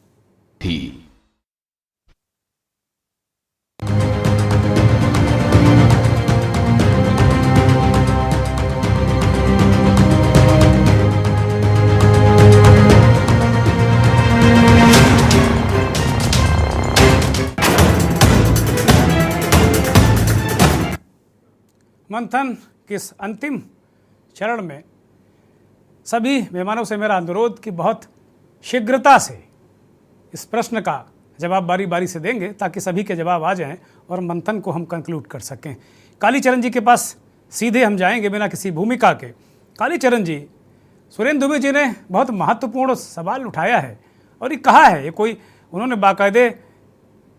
मंथन के इस अंतिम चरण में सभी मेहमानों से मेरा अनुरोध कि बहुत शीघ्रता से इस प्रश्न का जवाब बारी बारी से देंगे, ताकि सभी के जवाब आ जाएं और मंथन को हम कंक्लूड कर सकें। कालीचरण जी के पास सीधे हम जाएंगे बिना किसी भूमिका के। कालीचरण जी, सुरेंद्र दुबे जी ने बहुत महत्वपूर्ण सवाल उठाया है और ये कहा है, ये कोई उन्होंने बाकायदे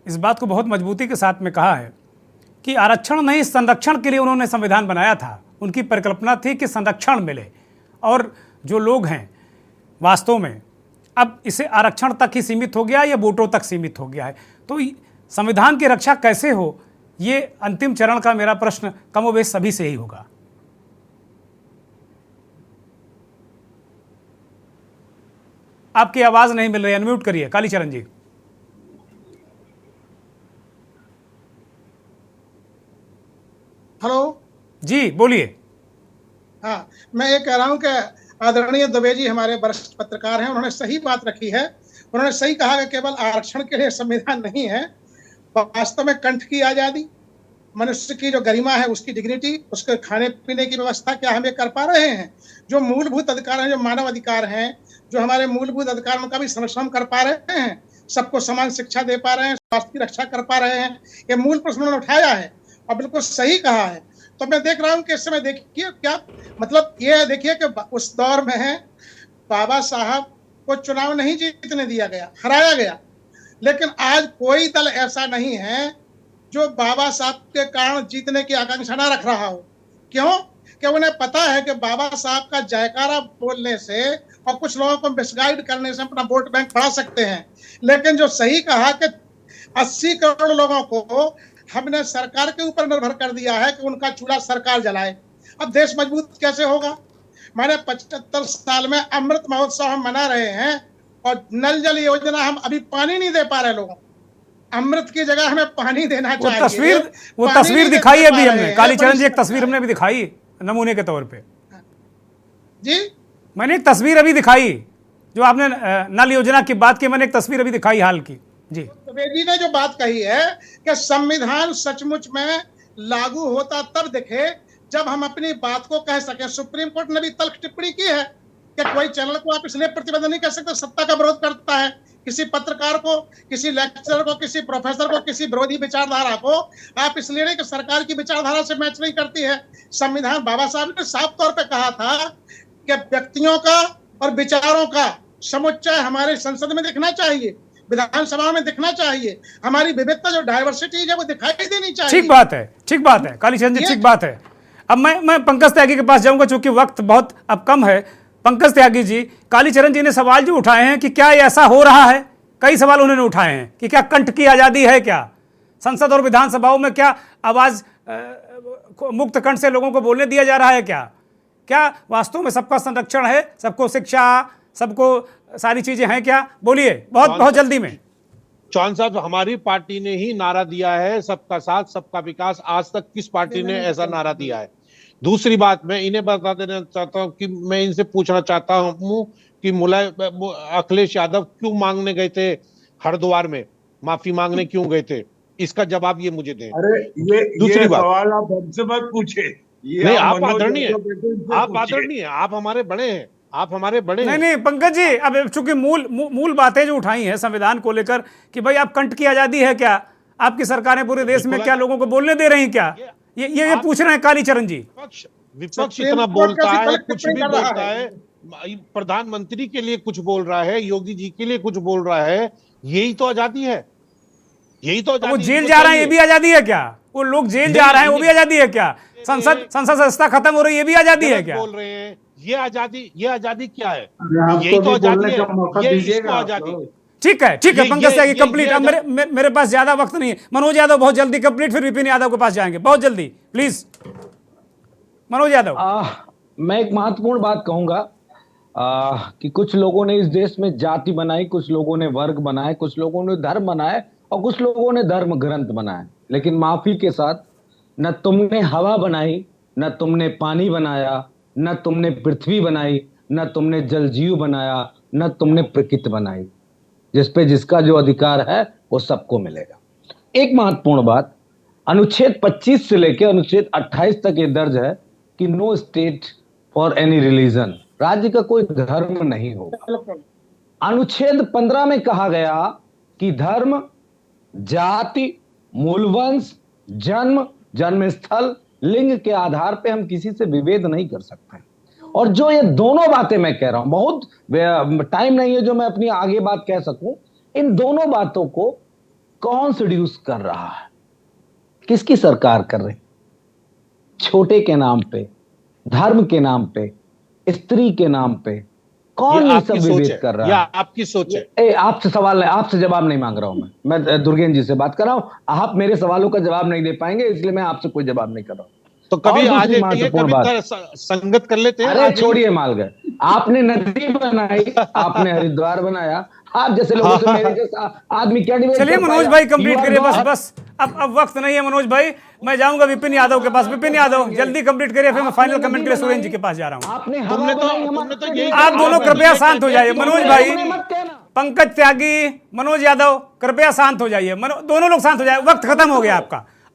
इस बात को बहुत मजबूती के साथ में कहा है कि आरक्षण नहीं संरक्षण के लिए उन्होंने संविधान बनाया था। उनकी परिकल्पना थी कि संरक्षण मिले, और जो लोग हैं वास्तव में अब इसे आरक्षण तक ही सीमित हो गया या वोटों तक सीमित हो गया है। तो संविधान की रक्षा कैसे हो, ये अंतिम चरण का मेरा प्रश्न कमोबेश सभी से ही होगा। आपकी आवाज नहीं मिल रही, अनम्यूट करिए कालीचरण जी। हेलो जी बोलिए। हाँ, मैं ये कह रहा हूँ कि आदरणीय दुबे जी हमारे वरिष्ठ पत्रकार हैं, उन्होंने सही बात रखी है। उन्होंने सही कहा कि केवल आरक्षण के लिए संविधान नहीं है, वास्तव में कंठ की आजादी, मनुष्य की जो गरिमा है, उसकी डिग्निटी, उसके खाने पीने की व्यवस्था, क्या हम ये कर पा रहे हैं? जो मूलभूत अधिकार हैं, जो मानव अधिकार हैं, जो हमारे मूलभूत अधिकार, उनका भी संरक्षण कर पा रहे हैं? सबको समान शिक्षा दे पा रहे हैं? स्वास्थ्य की रक्षा कर पा रहे हैं? ये मूल प्रश्न उन्होंने उठाया है। और बिल्कुल सही कहा है। तो मैं देख रहा हूं कि इस समय देखिए क्या मतलब, ये देखिए कि उस दौर में है बाबा साहब को चुनाव नहीं जीतने दिया गया, हराया गया, लेकिन आज कोई दल ऐसा नहीं है जो बाबा साहब के कारण जीतने की आकांक्षा ना रख रहा हो। क्यों? कि उन्हें पता है कि बाबा साहब का जयकारा बोलने से और कुछ लोगों को मिसगाइड करने से अपना वोट बैंक बढ़ा सकते हैं। लेकिन जो सही कहा कि 80 करोड़ लोगों को हमने सरकार के ऊपर निर्भर कर दिया है कि उनका चूल्हा सरकार जलाए, अब देश मजबूत कैसे होगा? मैंने 75 साल में अमृत महोत्सव हम मना रहे हैं और नल जल योजना हम अभी पानी नहीं दे पा रहे लोगों। अमृत की जगह हमें पानी देना चाहिए। वो तस्वीर दिखाई है अभी हमने, कालीचरण जी एक तस्वीर हमने भी दिखाई नमूने के तौर पे जी। मैंने एक तस्वीर अभी दिखाई, जो आपने नल योजना की बात की, मैंने एक तस्वीर अभी दिखाई हाल की जी। द्विवेदी ने जो बात कही है कि संविधान सचमुच में लागू होता तब दिखे जब हम अपनी बात को कह सके। सुप्रीम कोर्ट ने भी तल्ख टिप्पणी की है कि कोई चैनल को आप इसलिए प्रतिबंध नहीं कर सकते सत्ता का विरोध करता है। किसी पत्रकार को, किसी लेक्चरर को, किसी प्रोफेसर को, किसी विरोधी विचारधारा को आप इसलिए नहीं कि सरकार की विचारधारा से मैच नहीं करती है। संविधान बाबा साहब ने साफ तौर पे कहा था कि व्यक्तियों का और विचारों का समुच्चय हमारे संसद में दिखना चाहिए, विधानसभा में दिखना चाहिए। हमारी विविधता जो डाइवर्सिटी है वो दिखाई देनी चाहिए। ठीक बात है, ठीक बात है कालीचरण जी, ठीक बात है। अब मैं पंकज त्यागी के पास जाऊंगा, चूंकि वक्त बहुत अब कम है। पंकज त्यागी जी, कालीचरण जी ने सवाल जो उठाए हैं कि क्या ऐसा हो रहा है, कई सवाल उन्होंने उठाए हैं कि क्या कंठ की आजादी है, क्या संसद और विधानसभाओं में क्या आवाज मुक्त कंठ से लोगों को बोलने दिया जा रहा है, क्या वास्तव में सबका संरक्षण है, सबको शिक्षा, सबको सारी चीजें हैं क्या? बोलिए बहुत जल्दी में। चौहान साहब, हमारी पार्टी ने ही नारा दिया है सबका साथ सबका विकास। आज तक किस पार्टी ने ऐसा नारा दिया है? दूसरी बात, मैं इन्हें बता देना चाहता हूं कि मैं इनसे पूछना चाहता हूं कि अखिलेश यादव क्यों मांगने गए थे हरिद्वार में, माफी मांगने क्यों गए थे? इसका जवाब ये मुझे दें। अरे ये सवाल आप हमसे मत पूछे। नहीं, आप आदरणीय, आप आदरणीय, आप हमारे बड़े हैं, आप हमारे बड़े हैं। नहीं पंकज जी, अब चूंकि मूल बातें जो उठाई हैं संविधान को लेकर कि भाई आप कंठ की आजादी है क्या, आपकी सरकारें पूरे देश में क्या लोगों को बोलने दे रही हैं क्या, ये पूछ रहे हैं कालीचरण जी। विपक्ष इतना बोलता है, कुछ भी बोलता है, प्रधानमंत्री के लिए कुछ बोल रहा है, योगी जी के लिए कुछ बोल रहा है, यही तो आजादी है, यही तो आजादी। वो जेल जा रहे हैं, ये भी आजादी है क्या? वो लोग जेल जा रहे हैं, वो भी आजादी है क्या? संसद सदस्यता खत्म हो रही है, ये भी आजादी है क्या? बोल रहे हैं ये आजादी क्या है? यही तो आजादी है, ये इसको आजादी। ठीक है पंकज त्यागी कंप्लीट। अब मेरे पास ज्यादा वक्त नहीं है। मनोज यादव बहुत जल्दी कंप्लीट, फिर विपिन यादव के पास जाएंगे, बहुत जल्दी प्लीज। मनोज यादव, मैं एक महत्वपूर्ण बात कहूंगा कि कुछ लोगों ने इस देश में जाति बनाई, कुछ लोगों ने वर्ग बनाए, कुछ लोगों ने धर्म बनाए और कुछ लोगों ने धर्म ग्रंथ बनाए। लेकिन माफी के साथ, न तुमने हवा बनाई, न तुमने पानी बनाया, न तुमने पृथ्वी बनाई, न तुमने जलजीव बनाया, न तुमने प्रकृति बनाई। जिस पे जिसका जो अधिकार है वो सबको मिलेगा। एक महत्वपूर्ण बात, अनुच्छेद 25 से लेकर अनुच्छेद 28 तक ये दर्ज है कि no state for any religion, राज्य का कोई धर्म नहीं होगा। अनुच्छेद 15 में कहा गया कि धर्म, जाति, मूलवंश, जन्मस्थल, लिंग के आधार पे हम किसी से विभेद नहीं कर सकते। और जो ये दोनों बातें मैं कह रहा हूं, बहुत टाइम नहीं है जो मैं अपनी आगे बात कह सकूं, इन दोनों बातों को कौन सेड्यूस कर रहा है, किसकी सरकार कर रही? छोटे के नाम पे, धर्म के नाम पे, स्त्री के नाम पे, कौन ये सब विभेद कर रहा है? आपकी सोच है। आपसे सवाल है, आपसे जवाब नहीं मांग रहा हूं मैं दुर्गेंद्र जी से बात कर रहा हूं। आप मेरे सवालों का जवाब नहीं दे पाएंगे, इसलिए मैं आपसे कोई जवाब नहीं कर रहा हूं। तो कभी आज संगत कर लेते हैं। अरे छोड़िए माल गए, आपने नदी बनाई, आपने हरिद्वार बनाया, आप जैसे लोगों से मेरे जैसा आदमी क्या डिबेट? चलिए मनोज भाई कंप्लीट करिए, बस अब वक्त नहीं है मनोज भाई। मैं जाऊंगा विपिन यादव के पास। विपिन यादव जल्दी कंप्लीट करिए, फिर मैं फाइनल कमेंट के लिए सुरेंद्र जी के पास जा रहा हूं। आप दोनों कृपया शांत हो जाइए। मनोज भाई, पंकज त्यागी, मनोज यादव कृपया शांत हो जाइए। दोनों लोग शांत हो जाए, वक्त खत्म हो गया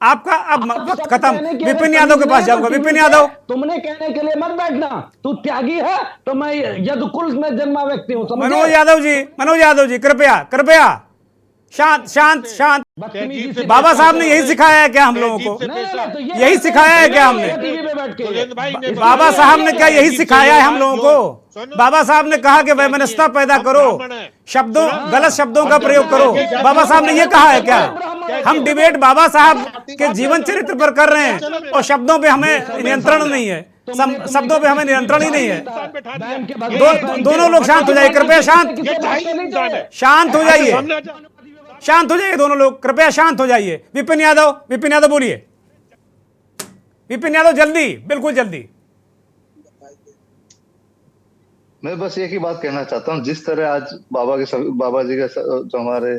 आपका अब वक्त खत्म। विपिन यादव के पास जाऊंगा। विपिन यादव, तुमने कहने के लिए मत बैठना, तू त्यागी है तो मैं यदुकुल में जन्मा व्यक्ति हूं। मनोज यादव जी कृपया शांत शांत शांत। बदतमीजी से बाबा साहब ने यही सिखाया है क्या हम लोगों को? यही सिखाया है क्या हमने? बाबा साहब ने क्या यही सिखाया है हम लोगों को? बाबा साहब ने कहा कि वैमनस्यता पैदा करो, शब्दों गलत शब्दों का प्रयोग करो, बाबा साहब ने ये कहा है क्या? हम डिबेट बाबा साहब के जीवन चरित्र पर कर रहे हैं और शब्दों पे हमें नियंत्रण नहीं है, शब्दों पे हमें नियंत्रण ही नहीं है। दोनों लोग शांत हो जाइए कृपया, शांत हो जाइए, शांत हो जाइए दोनों लोग, कृपया शांत हो जाइए। विपिन यादव बोलिए। विपिन यादव जल्दी, बिल्कुल जल्दी। मैं बस एक ही बात कहना चाहता हूँ, जिस तरह आज बाबा जी का जो हमारे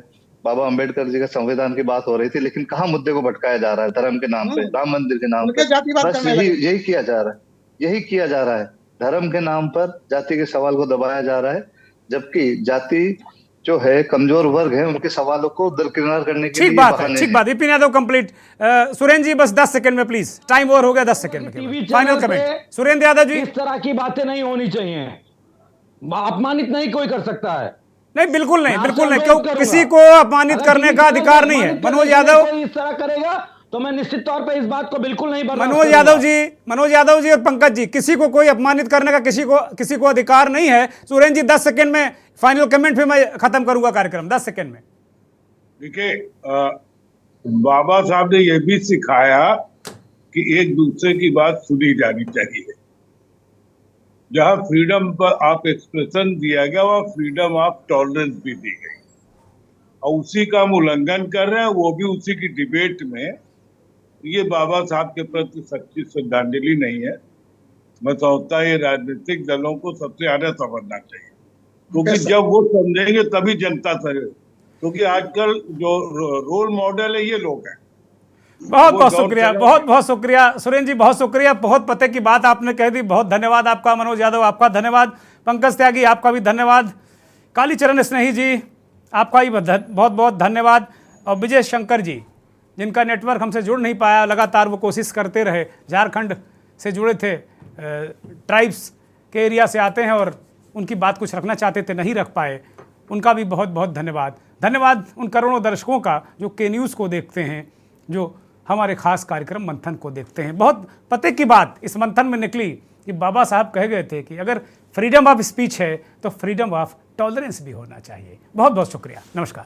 बाबा अंबेडकर जी का संविधान की बात हो रही थी, लेकिन कहाँ मुद्दे को भटकाया जा रहा है धर्म के नाम पे, राम मंदिर के नाम पे, बस यही किया जा रहा है, यही किया जा रहा है। धर्म के नाम पर जाति के सवाल को दबाया जा रहा है, जबकि जाति जो है कमजोर वर्ग है उनके सवालों को दरकिनार करने के लिए ठीक बात। विपिन यादव कंप्लीट। सुरेंद्र जी बस 10 सेकंड में प्लीज, टाइम ओवर हो गया 10 सेकंड में, फाइनल कमेंट सुरेंद्र यादव जी। इस तरह की बातें नहीं होनी चाहिए, अपमानित नहीं कोई कर सकता है। नहीं बिल्कुल नहीं, क्यों किसी को अपमानित करने का अधिकार नहीं है। मनोज यादव इस तरह करेगा तो मैं निश्चित तौर पर इस बात को बिल्कुल नहीं बर्दाश्त मनोज यादव जी और पंकज जी, किसी को कोई अपमानित करने का किसी को अधिकार नहीं है। सुरेंद्र जी 10 सेकंड में फाइनल कमेंट, फिर मैं खत्म करूंगा कार्यक्रम 10 सेकंड में। देखिए, बाबा साहब ने यह भी सिखाया कि एक दूसरे की बात सुनी जानी चाहिए। जहां फ्रीडम पर आप एक्सप्रेशन दिया गया, वहां फ्रीडम ऑफ टॉलरेंस भी दी गई, और उसी का हम उल्लंघन कर रहे हैं, वो भी उसी की डिबेट में। ये बाबा साहब के प्रति सच्ची श्रद्धांजलि नहीं है। मैं समझता ये राजनीतिक दलों को सबसे ज्यादा समझना चाहिए, क्योंकि जब वो समझेंगे तभी जनता समझेगी, क्योंकि आजकल जो रोल मॉडल है ये लोग हैं। बहुत शुक्रिया, बहुत शुक्रिया सुरेंद्र जी, बहुत शुक्रिया। बहुत पते की बात आपने कह दी, बहुत धन्यवाद आपका। मनोज यादव आपका धन्यवाद, पंकज त्यागी आपका भी धन्यवाद, कालीचरण स्नेही जी आपका भी बहुत बहुत धन्यवाद, और विजय शंकर जी जिनका नेटवर्क हमसे जुड़ नहीं पाया, लगातार वो कोशिश करते रहे, झारखंड से जुड़े थे, ट्राइब्स के एरिया से आते हैं और उनकी बात कुछ रखना चाहते थे, नहीं रख पाए, उनका भी बहुत बहुत धन्यवाद उन करोड़ों दर्शकों का जो के न्यूज़ को देखते हैं, जो हमारे खास कार्यक्रम मंथन को देखते हैं। बहुत पते की बात इस मंथन में निकली कि बाबा साहब कह गए थे कि अगर फ्रीडम ऑफ स्पीच है तो फ्रीडम ऑफ टॉलरेंस भी होना चाहिए। बहुत बहुत शुक्रिया, नमस्कार।